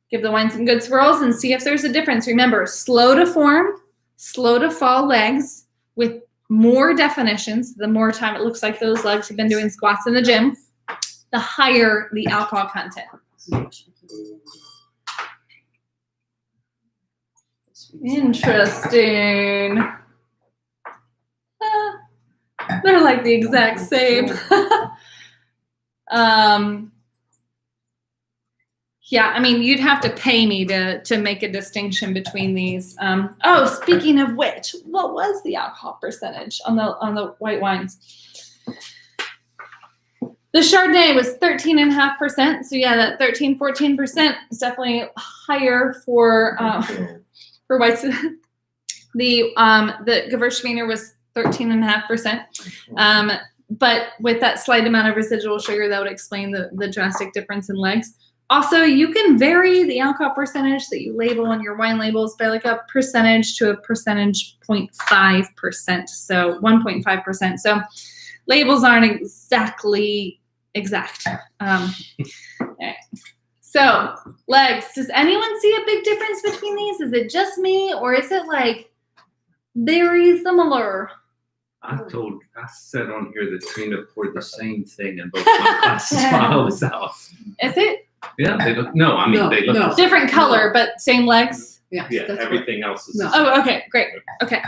Give the wine some good swirls and see if there's a difference. Remember, slow to form, slow to fall legs with more definitions. The more time it looks like those legs have been doing squats in the gym, the higher the alcohol content. Interesting. They're like the exact same. Yeah, I mean, you'd have to pay me to make a distinction between these. Oh, speaking of which, what was the alcohol percentage on the white wines? The Chardonnay was 13.5%. So yeah, that 14% is definitely higher for whites. The Gewürztraminer was 13.5%. But with that slight amount of residual sugar, that would explain the drastic difference in legs. Also, you can vary the alcohol percentage that you label on your wine labels by like a percentage to a percentage 0.5%. So 1.5%. So labels aren't exactly exact. All right. So legs, does anyone see a big difference between these? Is it just me or is it like very similar? I said on here that Trina poured the same thing in both my classes while I was out. Is it? Yeah, they look, they look no. Different color, but same legs? Yeah, Yeah, that's everything else is No. Oh, okay, great. Okay.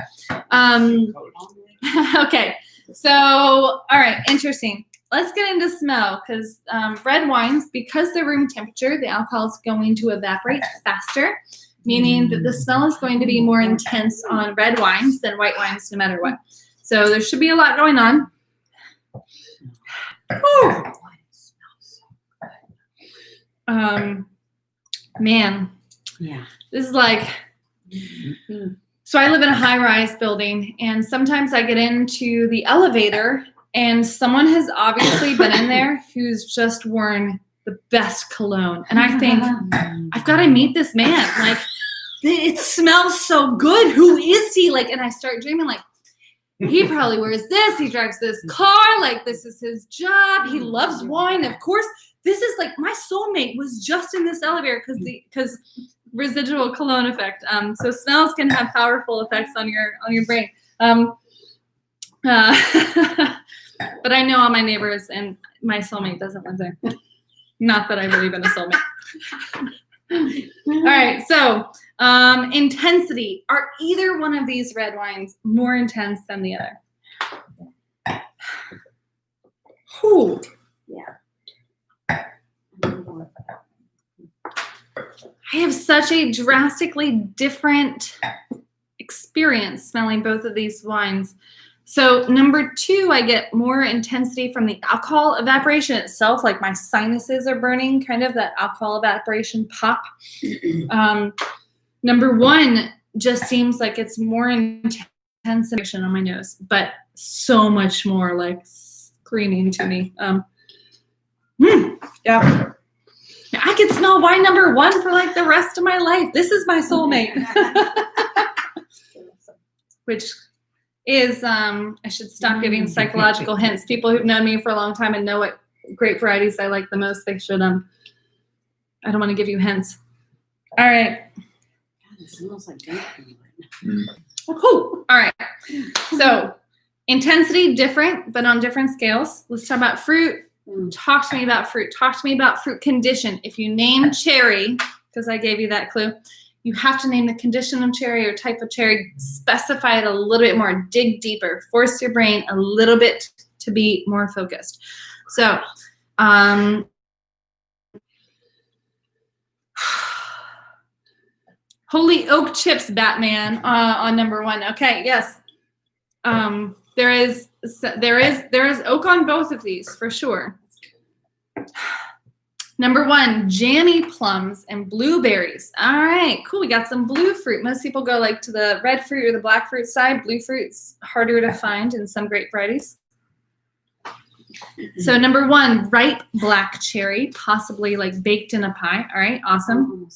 Okay. So, all right, interesting. Let's get into smell because red wines, because they're room temperature, the alcohol is going to evaporate faster, meaning that the smell is going to be more intense on red wines than white wines no matter what. So there should be a lot going on. Whew. Man, Yeah. this is like, so I live in a high-rise building, and sometimes I get into the elevator, and someone has obviously been in there who's just worn the best cologne. And I think, I've got to meet this man. Like, it smells so good. Who is he? Like, and I start dreaming, like, he probably wears this. He drives this car. Like, this is his job. He loves wine. Of course, this is like my soulmate was just in this elevator because residual cologne effect. So smells can have powerful effects on your brain. But I know all my neighbors, and my soulmate doesn't live there. Not that I believe in a soulmate. All right, so intensity. Are either one of these red wines more intense than the other? Whew. Yeah. I have such a drastically different experience smelling both of these wines. So number 2, I get more intensity from the alcohol evaporation itself, like my sinuses are burning, kind of that alcohol evaporation pop. Number 1 just seems like it's more intense on my nose, but so much more like screaming to me. Yeah. I could smell wine number 1 for like the rest of my life. This is my soulmate. Which is, I should stop giving psychological hints. People who've known me for a long time and know what grape varieties I like the most, they should, I don't want to give you hints. All right. God, it smells like bacon. Cool. All right. So intensity different, but on different scales. Let's talk about fruit. Talk to me about fruit. Talk to me about fruit condition. If you name cherry, because I gave you that clue, you have to name the condition of cherry or type of cherry, specify it a little bit more, dig deeper, force your brain a little bit to be more focused. So, Holy Oak Chips Batman on number 1. Okay, yes. There is oak on both of these for sure. Number 1, jammy plums and blueberries. All right, cool. We got some blue fruit. Most people go like to the red fruit or the black fruit side. Blue fruit's harder to find in some grape varieties. So number 1, ripe black cherry, possibly like baked in a pie. All right, awesome.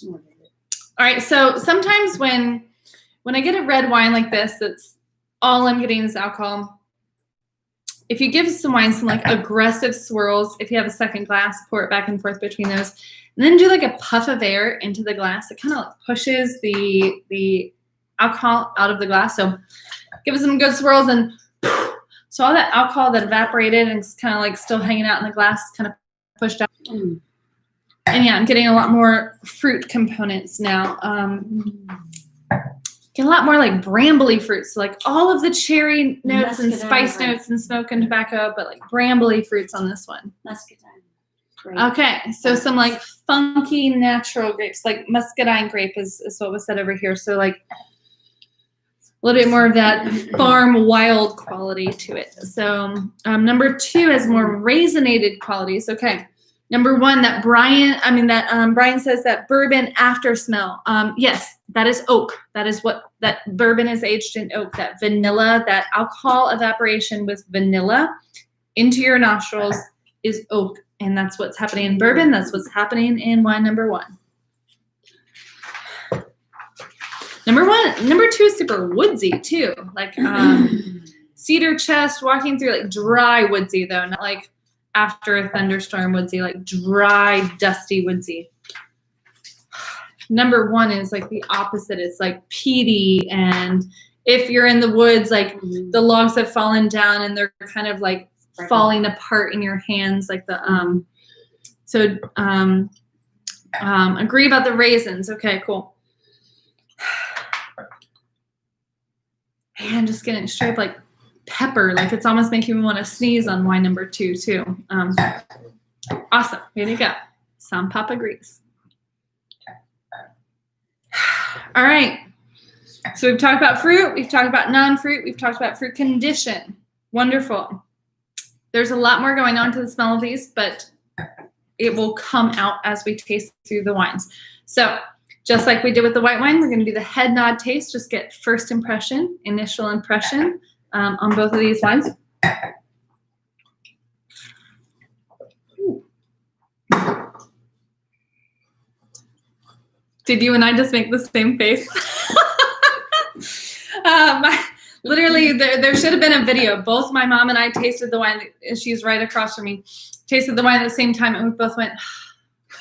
All right, so sometimes when I get a red wine like this, that's all I'm getting is alcohol. If you give some wine some like aggressive swirls, if you have a second glass, pour it back and forth between those, and then do like a puff of air into the glass. It kind of like pushes the alcohol out of the glass. So give it some good swirls, and so all that alcohol that evaporated and it's kind of like still hanging out in the glass kind of pushed out. And yeah, I'm getting a lot more fruit components now. Get a lot more like brambly fruits, so like all of the cherry notes and spice notes and smoke and tobacco, but like brambly fruits on this one. Okay, so some like funky natural grapes, like muscadine grape is what was said over here. So like a little bit more of that farm wild quality to it. So number 2 has more raisinated qualities. Okay. Number 1, Brian says that bourbon after smell. Yes, that is oak. That is what that bourbon is aged in oak. That vanilla, that alcohol evaporation with vanilla into your nostrils is oak. And that's what's happening in bourbon. That's what's happening in wine number 1. Number 2 is super woodsy too. Like cedar chest, walking through like dry woodsy though, not like after a thunderstorm woodsy, like dry, dusty woodsy. Number 1 is like the opposite. It's like peaty, and if you're in the woods, like the logs have fallen down and they're kind of like falling apart in your hands, like the agree about the raisins. Okay, cool. Man, just getting straight up like pepper, like it's almost making me want to sneeze on wine number 2 too. Awesome. Here you go. Some Papa agrees. All right. So we've talked about fruit, we've talked about non-fruit, we've talked about fruit condition. Wonderful. There's a lot more going on to the smell of these, but it will come out as we taste through the wines. So just like we did with the white wine, we're going to do the head nod taste, just get first impression, initial impression on both of these wines. Did you and I just make the same face? Literally, there should have been a video. Both my mom and I tasted the wine. She's right across from me. Tasted the wine at the same time, and we both went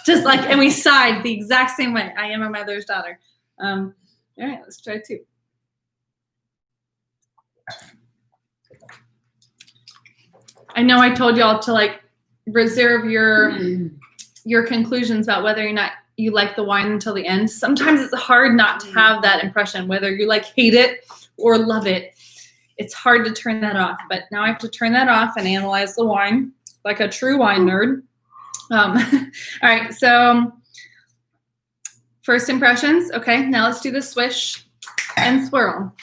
just like, and we sighed the exact same way. I am a mother's daughter. All right, let's try two. I know I told y'all to like reserve your conclusions about whether or not you like the wine until the end. Sometimes it's hard not to have that impression, whether you like hate it or love it. It's hard to turn that off, but now I have to turn that off and analyze the wine like a true wine nerd. All right, so first impressions. Okay, now let's do the swish and swirl.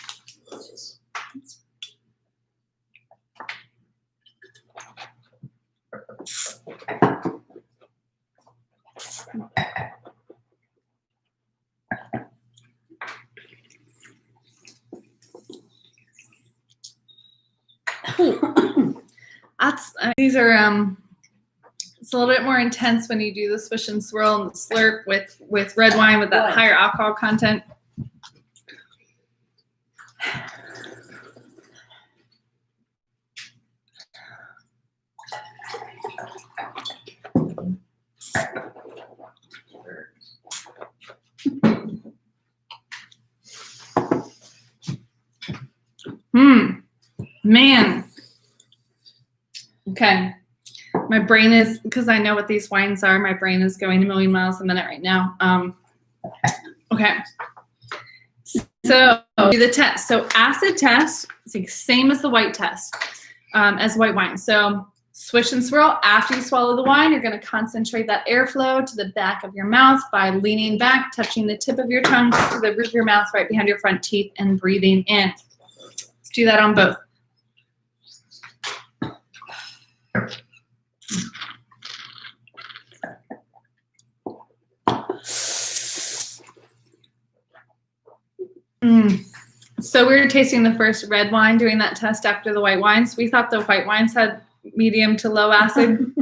These are it's a little bit more intense when you do the swish and swirl and the slurp with red wine with that higher alcohol content. Man. Okay. My brain is, because I know what these wines are, my brain is going a million miles a minute right now. Okay. So do the test. So acid test is the same as the white test, as white wine. So swish and swirl. After you swallow the wine, you're going to concentrate that airflow to the back of your mouth by leaning back, touching the tip of your tongue to the roof of your mouth right behind your front teeth and breathing in. Let's do that on both. So we were tasting the first red wine doing that test after the white wines. We thought the white wines had medium to low acid.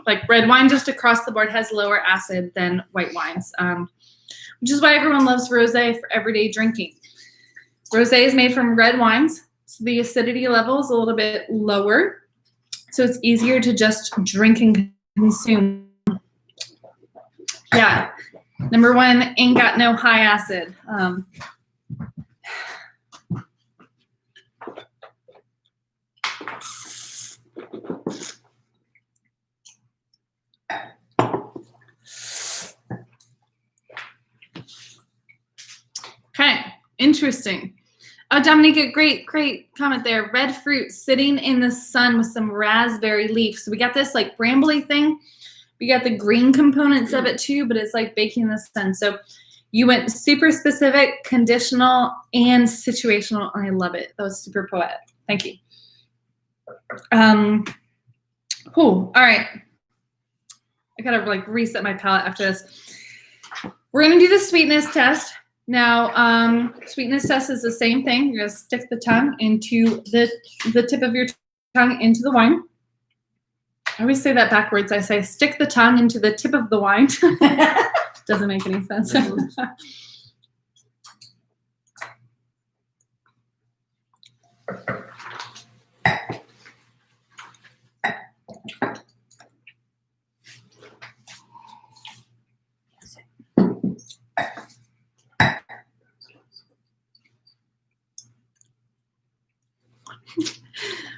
Like red wine just across the board has lower acid than white wines, which is why everyone loves rosé for everyday drinking. Rosé is made from red wines, so the acidity level is a little bit lower, so it's easier to just drink and consume. Yeah, number one, ain't got no high acid. Okay, interesting. Oh, Dominica, great comment there. Red fruit sitting in the sun with some raspberry leaf. So we got this like brambly thing. We got the green components of it too, but it's like baking in the sun. So you went super specific, conditional, and situational. I love it. That was super poetic. Thank you. All right. I gotta like reset my palate after this. We're gonna do the sweetness test. Now, sweetness test is the same thing. You're gonna stick the tongue into the tip of your tongue into the wine. I always say that backwards. I say stick the tongue into the tip of the wine. Doesn't make any sense.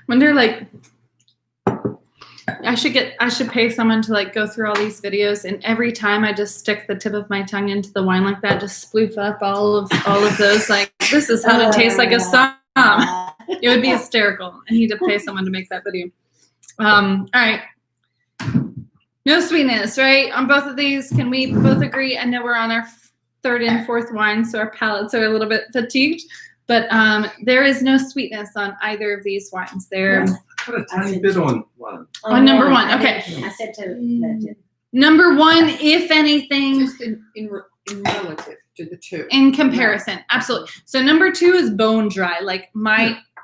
Wonder like I should pay someone to like go through all these videos, and every time I just stick the tip of my tongue into the wine like that, just sploof up all of those like this is how to taste like a song. It would be hysterical. I need to pay someone to make that video. All right. No sweetness, right? On both of these, can we both agree? I know we're on our third and fourth wine, so our palates are a little bit fatigued. But there is no sweetness on either of these wines. They're Put a tiny bit on one. on number one. Okay. I said to Number one, if anything, Just in relative to the two. in comparison. Absolutely. So number two is bone dry. Like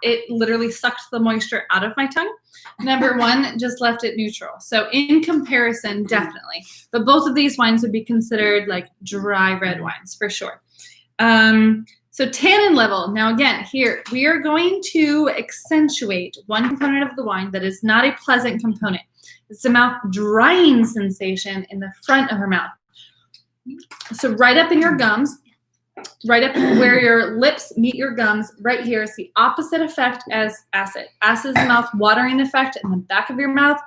it literally sucked the moisture out of my tongue. Number one just left it neutral. So in comparison, definitely. But both of these wines would be considered like dry red wines for sure. So tannin level. Now again, here we are going to accentuate one component of the wine that is not a pleasant component. It's the mouth drying sensation in the front of her mouth. So right up in your gums, right up where your lips meet your gums, right here is the opposite effect as acid. Acid is the mouth watering effect in the back of your mouth.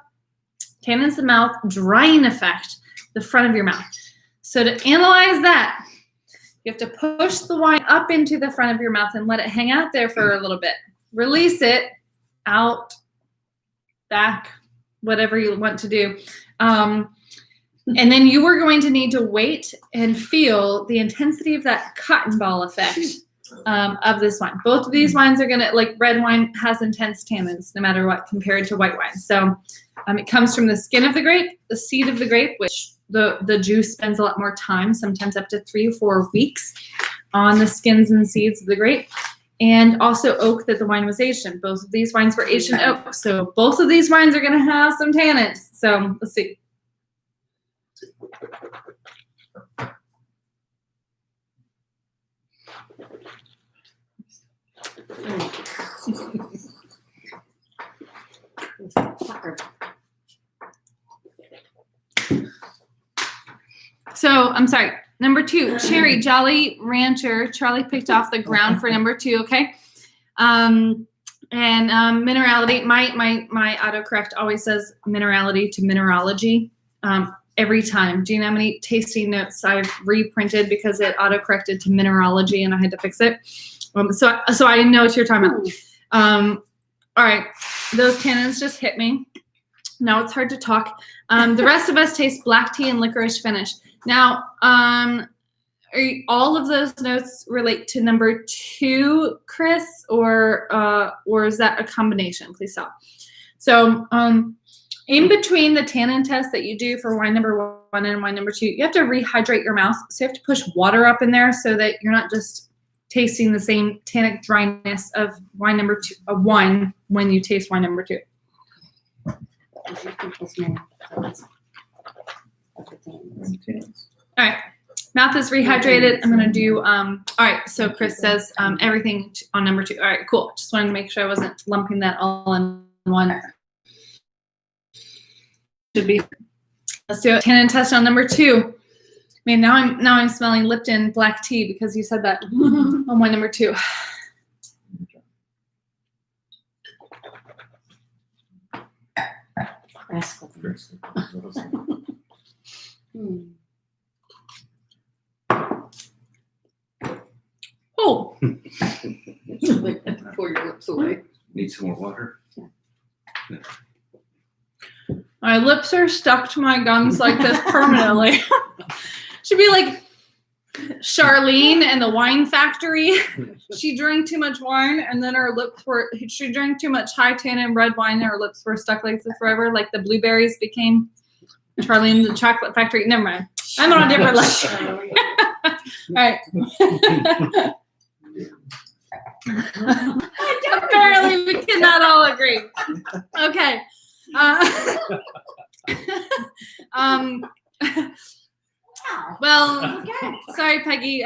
Tannin is the mouth drying effect, the front of your mouth. So to analyze that, you have to push the wine up into the front of your mouth and let it hang out there for a little bit. Release it out, back, whatever you want to do. And then you are going to need to wait and feel the intensity of that cotton ball effect of this wine. Both of these wines are gonna, like red wine has intense tannins no matter what compared to white wine. So it comes from the skin of the grape, the seed of the grape, which the juice spends a lot more time, sometimes up to 3 or 4 weeks on the skins and seeds of the grape. And also oak that the wine was aged in. Both of these wines were aged in oak. So both of these wines are gonna have some tannins. So let's see. So I'm sorry. Number 2, Cherry Jolly Rancher. Charlie picked off the ground for number 2. Okay. And minerality. My autocorrect always says minerality to mineralogy. Every time. Do you know how many tasting notes I've reprinted because it autocorrected to mineralogy and I had to fix it? So I know what you're talking about. All right. Those tannins just hit me. Now it's hard to talk. The rest of us taste black tea and licorice finish. Now, all of those notes relate to number 2, Chris, or is that a combination? Please stop. So, in between the tannin test that you do for wine number 1 and wine number 2, you have to rehydrate your mouth. So you have to push water up in there so that you're not just tasting the same tannic dryness of wine number 2, one when you taste wine number 2. All right, mouth is rehydrated. I'm gonna do, all right, so Chris says everything on number 2. All right, cool. Just wanted to make sure I wasn't lumping that all in one. Should be. Let's do a tannin test on number 2. Man, now I'm smelling Lipton black tea because you said that on wine number 2. Oh. Pull your lips away. Need some more water? My lips are stuck to my gums like this permanently. Should be like Charlene and the Wine Factory. She drank too much wine and then her lips were, she drank too much high tannin red wine and her lips were stuck like this forever, like the blueberries became Charlene and the Chocolate Factory. Never mind. I'm on a different level. All right. Apparently we cannot all agree. Okay. Well, sorry, Peggy.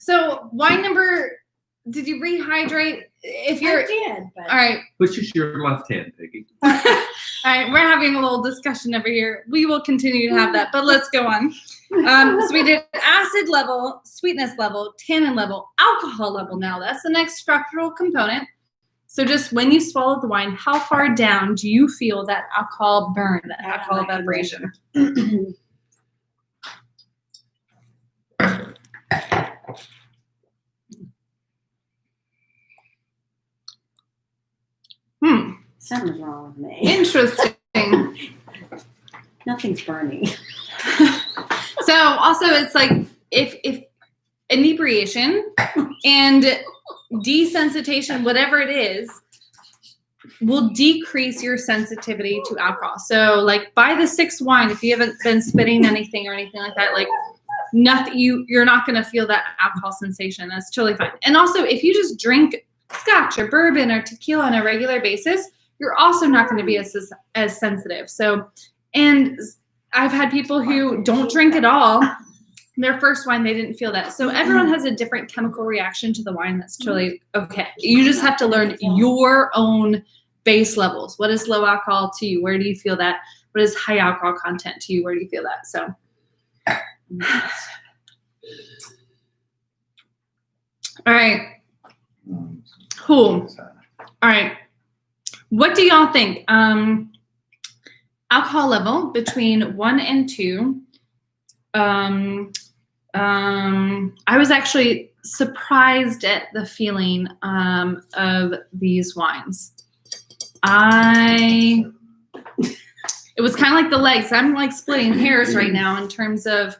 So wine number, did you rehydrate? If you're, I did, but all right. Which is your left hand, Peggy? All right, we're having a little discussion over here. We will continue to have that, but let's go on. So we did acid level, sweetness level, tannin level, alcohol level. Now that's the next structural component. So just when you swallow the wine, how far down do you feel that alcohol burn, that alcohol evaporation? something's wrong with me. Interesting. Nothing's burning. So also it's like if inebriation and desensitization, whatever it is, will decrease your sensitivity to alcohol. So like by the sixth wine, if you haven't been spitting anything or anything like that, like nothing, you're not going to feel that alcohol sensation. That's totally fine. And also if you just drink scotch or bourbon or tequila on a regular basis, you're also not going to be as sensitive. So, and I've had people who don't drink at all. Their first wine, they didn't feel that. So everyone has a different chemical reaction to the wine. That's totally okay. You just have to learn your own base levels. What is low alcohol to you? Where do you feel that? What is high alcohol content to you? Where do you feel that? So, all right. Cool. All right. What do y'all think? Alcohol level between 1 and 2. I was actually surprised at the feeling of these wines. It was kind of like the legs. I'm like splitting hairs right now in terms of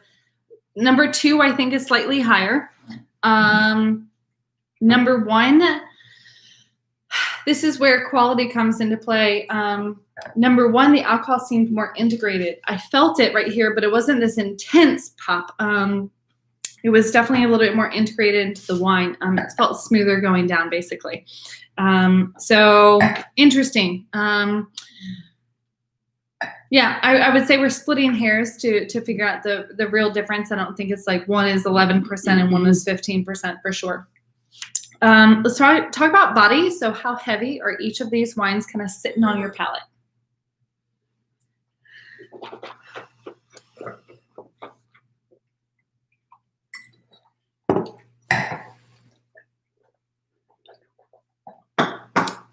number 2, I think is slightly higher. Number 1, this is where quality comes into play. Number 1, the alcohol seemed more integrated. I felt it right here, but it wasn't this intense pop. It was definitely a little bit more integrated into the wine. It felt smoother going down, basically. So interesting. Yeah, I would say we're splitting hairs to figure out the real difference. I don't think it's like one is 11% and one is 15% for sure. Let's talk about body. So how heavy are each of these wines kind of sitting on your palate?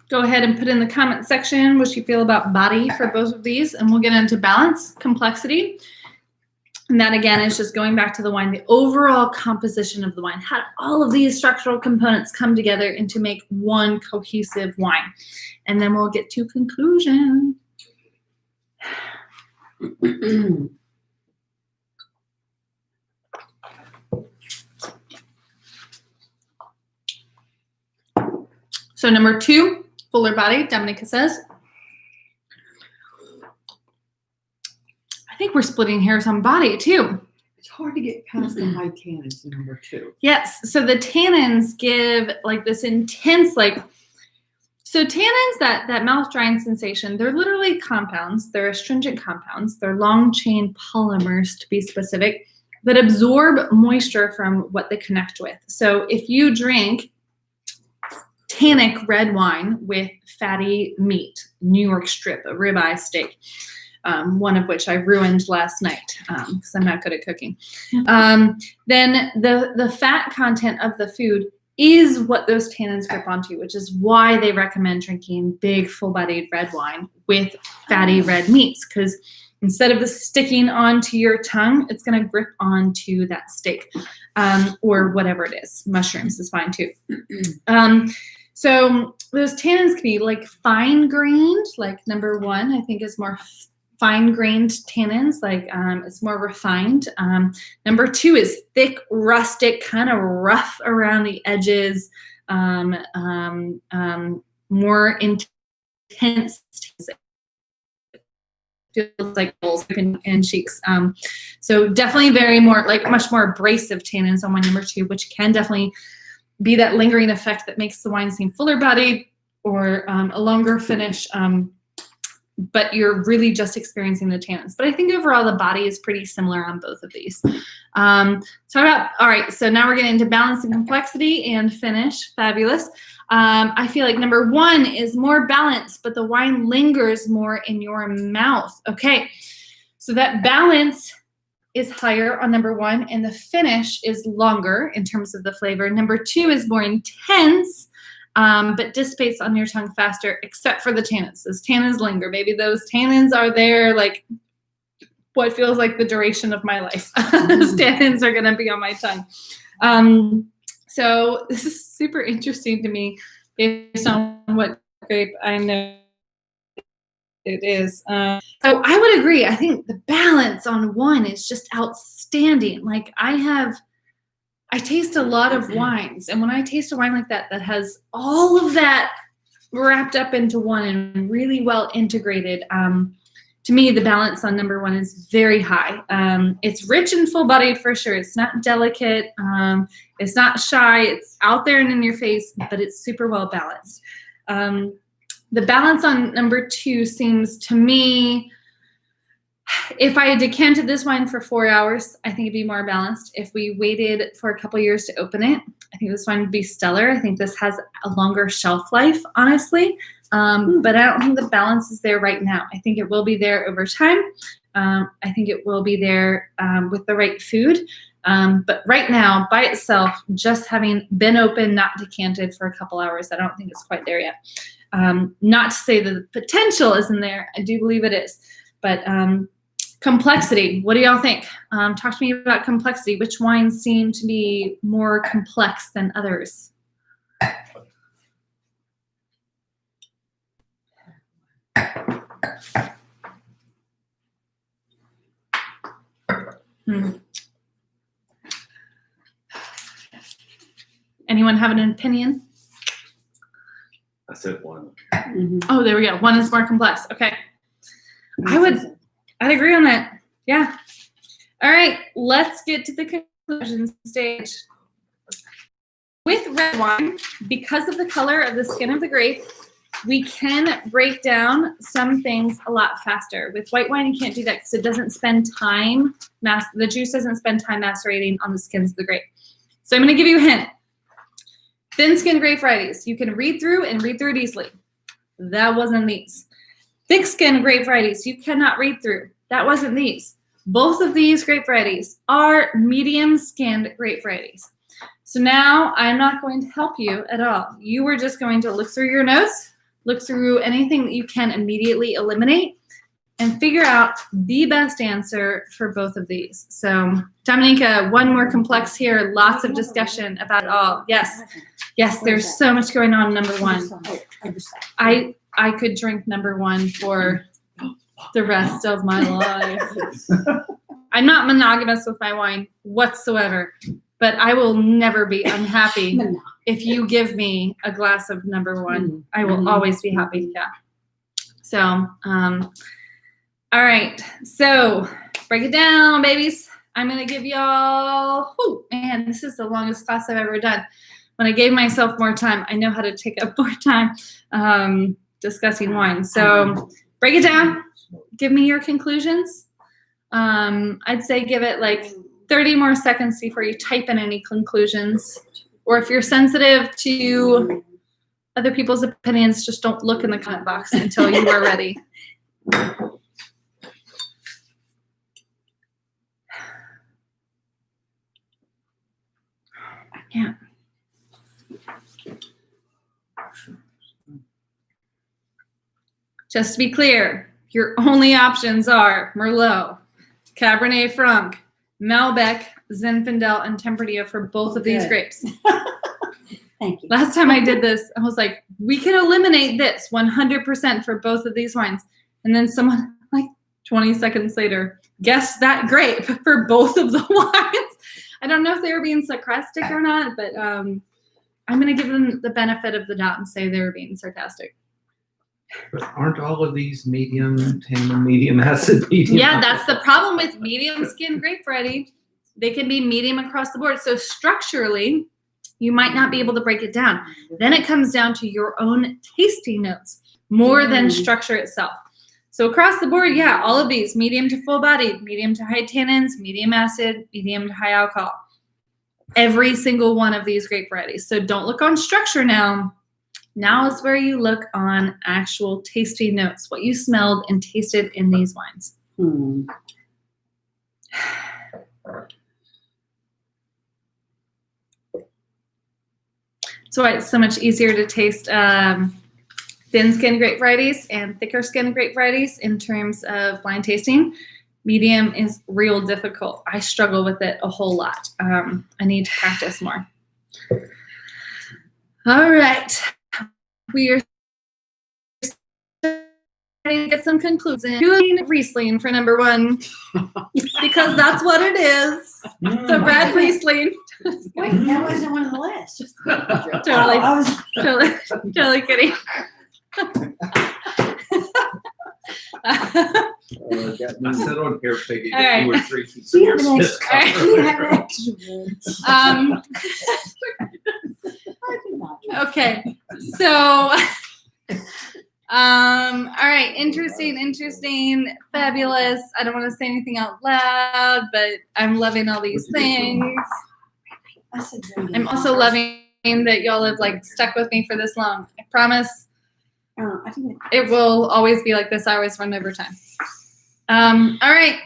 Go ahead and put in the comment section what you feel about body for both of these, and we'll get into balance, complexity. And that again is just going back to the wine, the overall composition of the wine. How do all of these structural components come together and to make one cohesive wine? And then we'll get to conclusion. So number 2, fuller body, Dominica says. I think we're splitting hairs on body too. It's hard to get past the high tannins in number 2. Yes, so the tannins give like this intense, so tannins, that mouth drying sensation, they're literally compounds. They're astringent compounds. They're long chain polymers, to be specific, that absorb moisture from what they connect with. So if you drink tannic red wine with fatty meat, New York strip, a ribeye steak, one of which I ruined last night because I'm not good at cooking, then the fat content of the food is what those tannins grip onto, which is why they recommend drinking big, full-bodied red wine with fatty red meats, because instead of this sticking onto your tongue, it's going to grip onto that steak or whatever it is. Mushrooms is fine too. So those tannins can be like fine-grained, like number 1, I think is more fine-grained tannins, like it's more refined. Number 2 is thick, rustic, kind of rough around the edges, more intense. Feels like and cheeks. So definitely very more, like much more abrasive tannins on wine number 2, which can definitely be that lingering effect that makes the wine seem fuller bodied or a longer finish. But you're really just experiencing the tannins. But I think overall the body is pretty similar on both of these. All right, so now we're getting into balance and complexity and finish. Fabulous. I feel like number 1 is more balanced, but the wine lingers more in your mouth. Okay, so that balance is higher on number 1, and the finish is longer in terms of the flavor. Number 2 is more intense, but dissipates on your tongue faster, except for the tannins. Those tannins linger. Maybe those tannins are there like what feels like the duration of my life. Those tannins are going to be on my tongue. So this is super interesting to me based on what grape I know It is. So I would agree. I think the balance on one is just outstanding. Like I taste a lot of wines, and when I taste a wine like that, that has all of that wrapped up into one and really well integrated, to me, the balance on number one is very high. It's rich and full-bodied for sure. It's not delicate. It's not shy. It's out there and in your face, but it's super well balanced. The balance on number two seems to me, if I decanted this wine for 4 hours, I think it'd be more balanced. If we waited for a couple years to open it, I think this wine would be stellar. I think this has a longer shelf life, honestly. But I don't think the balance is there right now. I think it will be there over time. I think it will be there with the right food. But right now, by itself, just having been open, not decanted for a couple hours, I don't think it's quite there yet. Not to say that the potential isn't there. I do believe it is. But complexity, what do y'all think? Talk to me about complexity. Which wines seem to be more complex than others? Anyone have an opinion? I said one. Oh, there we go. One is more complex. Okay. I'd agree on that. Yeah. All right. Let's get to the conclusion stage. With red wine, because of the color of the skin of the grape, we can break down some things a lot faster. With white wine, you can't do that because it doesn't spend time, the juice doesn't spend time macerating on the skins of the grape. So I'm going to give you a hint. Thin skin grape varieties, you can read through it easily. That wasn't these. Thick skin grape varieties, you cannot read through. That wasn't these. Both of these grape varieties are medium skinned grape varieties. So now I'm not going to help you at all. You are just going to look through your notes, look through anything that you can immediately eliminate, and figure out the best answer for both of these. So Dominica, one more complex here, lots of discussion about it all. Yes, there's so much going on in number one. I could drink number one for the rest of my life. I'm not monogamous with my wine whatsoever, but I will never be unhappy if you give me a glass of number one. I will always be happy. Yeah. So, all right. So break it down, babies. I'm going to give y'all, man, this is the longest class I've ever done. When I gave myself more time, I know how to take up more time discussing wine. So break it down. Give me your conclusions. I'd say give it like 30 more seconds before you type in any conclusions. Or if you're sensitive to other people's opinions, just don't look in the comment box until you are ready. Yeah. Just to be clear, your only options are Merlot, Cabernet Franc, Malbec, Zinfandel, and Tempranillo for both of these grapes. Thank you. Last time I did this, I was like, we can eliminate this 100% for both of these wines. And then someone, like 20 seconds later, guessed that grape for both of the wines. I don't know if they were being sarcastic or not, but I'm going to give them the benefit of the doubt and say they were being sarcastic. But aren't all of these medium tannin, medium acid, medium? Yeah, that's the problem with medium skin grape variety. They can be medium across the board. So structurally, you might not be able to break it down. Then it comes down to your own tasting notes more than structure itself. So across the board, yeah, all of these, medium to full bodied, medium to high tannins, medium acid, medium to high alcohol. Every single one of these grape varieties. So don't look on structure now. Now is where you look on actual tasting notes, what you smelled and tasted in these wines. So it's so much easier to taste thin skin grape varieties and thicker skin grape varieties in terms of blind tasting. Medium is real difficult. I struggle with it a whole lot. I need to practice more. All right. We are ready to get some conclusions. Doing Riesling for number 1 because that's what it is. It's a red Riesling. Wait, that wasn't one of the list. Totally, I was, totally kidding. I said on here, Peggy, All that you were right. drinking Do you some have an Smith extra- cover. you have an extra words. I do not. Okay, so, all right, interesting, fabulous. I don't want to say anything out loud, but I'm loving all these things. I said drinking. I'm also loving that y'all have like stuck with me for this long. I promise I think it will always be like this. I always run over time. All right,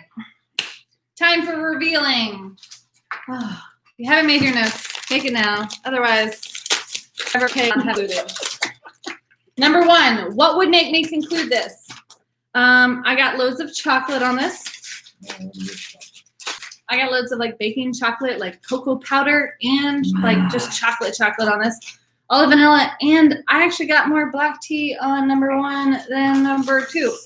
time for revealing. Oh, if you haven't made your notes, make it now. Otherwise, never pay included. Number 1, what would make me conclude this? I got loads of chocolate on this. I got loads of like baking chocolate, like cocoa powder, and like just chocolate on this. All the vanilla, and I actually got more black tea on number 1 than number 2,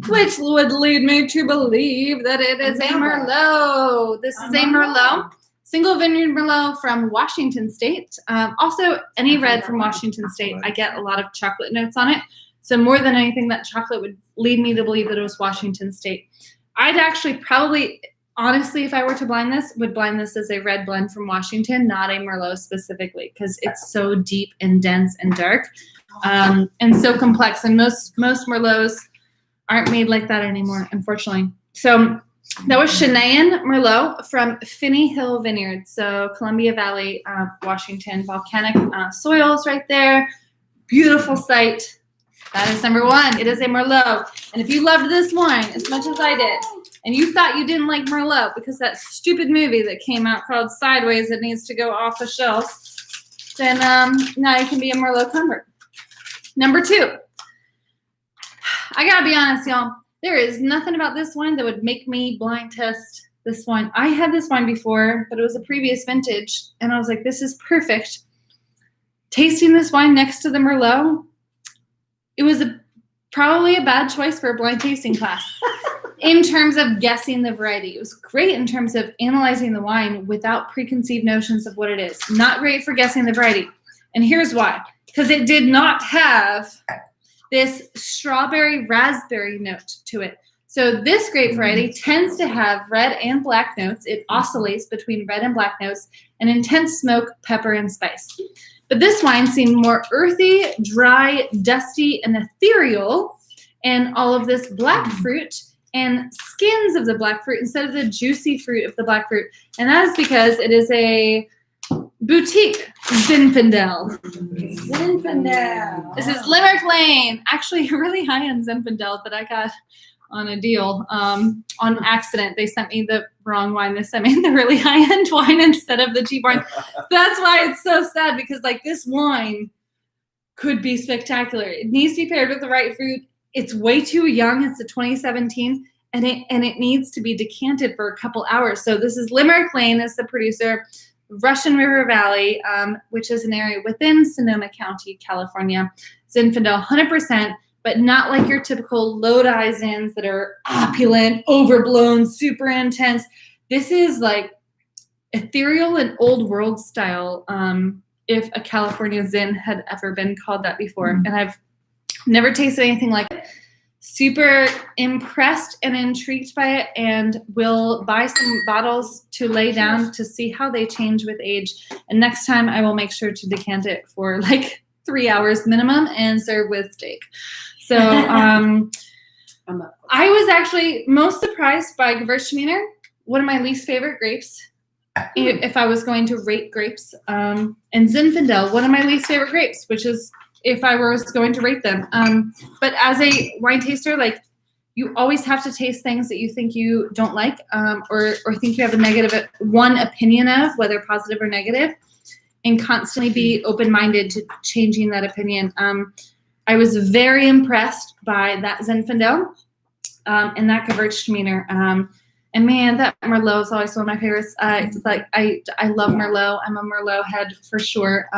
which would lead me to believe that it is a Merlot. This is a Merlot. Single vineyard Merlot from Washington State. Also, any red from Washington State, I get a lot of chocolate notes on it. So more than anything, that chocolate would lead me to believe that it was Washington State. I'd actually probably, honestly, if I were to blind this, would blind this as a red blend from Washington, not a Merlot specifically, because it's so deep and dense and dark, and so complex. And most Merlots aren't made like that anymore, unfortunately. So that was Chenin Merlot from Finney Hill Vineyard. So Columbia Valley, Washington, volcanic soils right there. Beautiful site. That is number 1. It is a Merlot. And if you loved this wine as much as I did, and you thought you didn't like Merlot because that stupid movie that came out called Sideways that needs to go off the shelves, then now you can be a Merlot convert. Number 2. I gotta be honest, y'all. There is nothing about this wine that would make me blind test this wine. I had this wine before, but it was a previous vintage, and I was like, this is perfect. Tasting this wine next to the Merlot, it was probably a bad choice for a blind tasting class in terms of guessing the variety. It was great in terms of analyzing the wine without preconceived notions of what it is. Not great for guessing the variety. And here's why. Because it did not have this strawberry raspberry note to it. So this grape variety tends to have red and black notes. It oscillates between red and black notes and intense smoke, pepper, and spice. But this wine seemed more earthy, dry, dusty, and ethereal, and all of this black fruit and skins of the black fruit instead of the juicy fruit of the black fruit. And that is because it is a boutique Zinfandel. Zinfandel. This is Limerick Lane. Actually, really high-end Zinfandel that I got on a deal on accident. They sent me the wrong wine. They sent me the really high-end wine instead of the cheap wine. That's why it's so sad, because like this wine could be spectacular. It needs to be paired with the right fruit. It's way too young. It's a 2017, and it needs to be decanted for a couple hours. So this is Limerick Lane as the producer. Russian River Valley, which is an area within Sonoma County, California. Zinfandel, 100%, but not like your typical Lodi Zins that are opulent, overblown, super intense. This is like ethereal and old world style, if a California Zin had ever been called that before. And I've never tasted anything like it. Super impressed and intrigued by it, and will buy some bottles to lay down to see how they change with age. And next time I will make sure to decant it for like 3 hours minimum and serve with steak. So I was actually most surprised by Gewürztraminer, one of my least favorite grapes, if I was going to rate grapes, and Zinfandel, one of my least favorite grapes, which is if I was going to rate them. But as a wine taster, like, you always have to taste things that you think you don't like, or think you have a negative one opinion of, whether positive or negative, and constantly be open-minded to changing that opinion. I was very impressed by that Zinfandel and that Gewürztraminer. And man, that Merlot is always one of my favorites. I love Merlot. I'm a Merlot head for sure.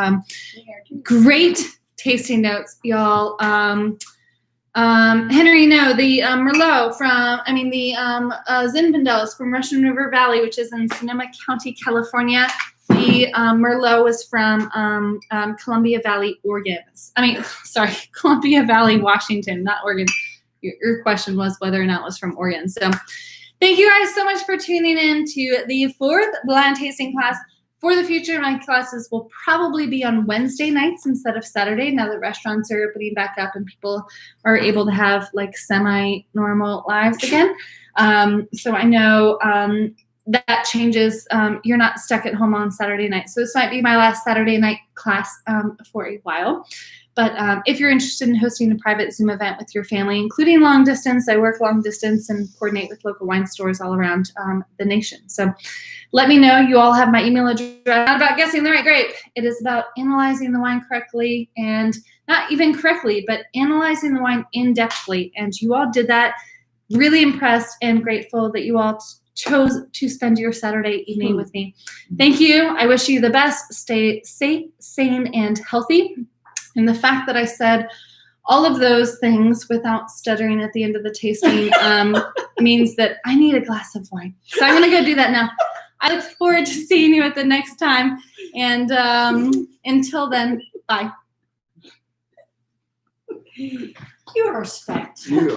Great tasting notes, y'all. Henry, no, the Merlot the Zinfandels from Russian River Valley, which is in Sonoma County, California. The Merlot was from Columbia Valley, Oregon. Columbia Valley, Washington, not Oregon. Your question was whether or not it was from Oregon. So thank you guys so much for tuning in to the 4th blind tasting class. For the future, my classes will probably be on Wednesday nights instead of Saturday, now that restaurants are opening back up and people are able to have like semi-normal lives again. So I know that changes. You're not stuck at home on Saturday night. So this might be my last Saturday night class for a while. But if you're interested in hosting a private Zoom event with your family, including long distance, I work long distance and coordinate with local wine stores all around the nation. So let me know. You all have my email address. Not about guessing the right grape. It is about analyzing the wine correctly, and not even correctly, but analyzing the wine in-depthly. And you all did that. Really impressed and grateful that you all chose to spend your Saturday evening with me. Thank you. I wish you the best. Stay safe, sane, and healthy. And the fact that I said all of those things without stuttering at the end of the tasting means that I need a glass of wine. So I'm going to go do that now. I look forward to seeing you at the next time. And until then, bye. You are a respect. You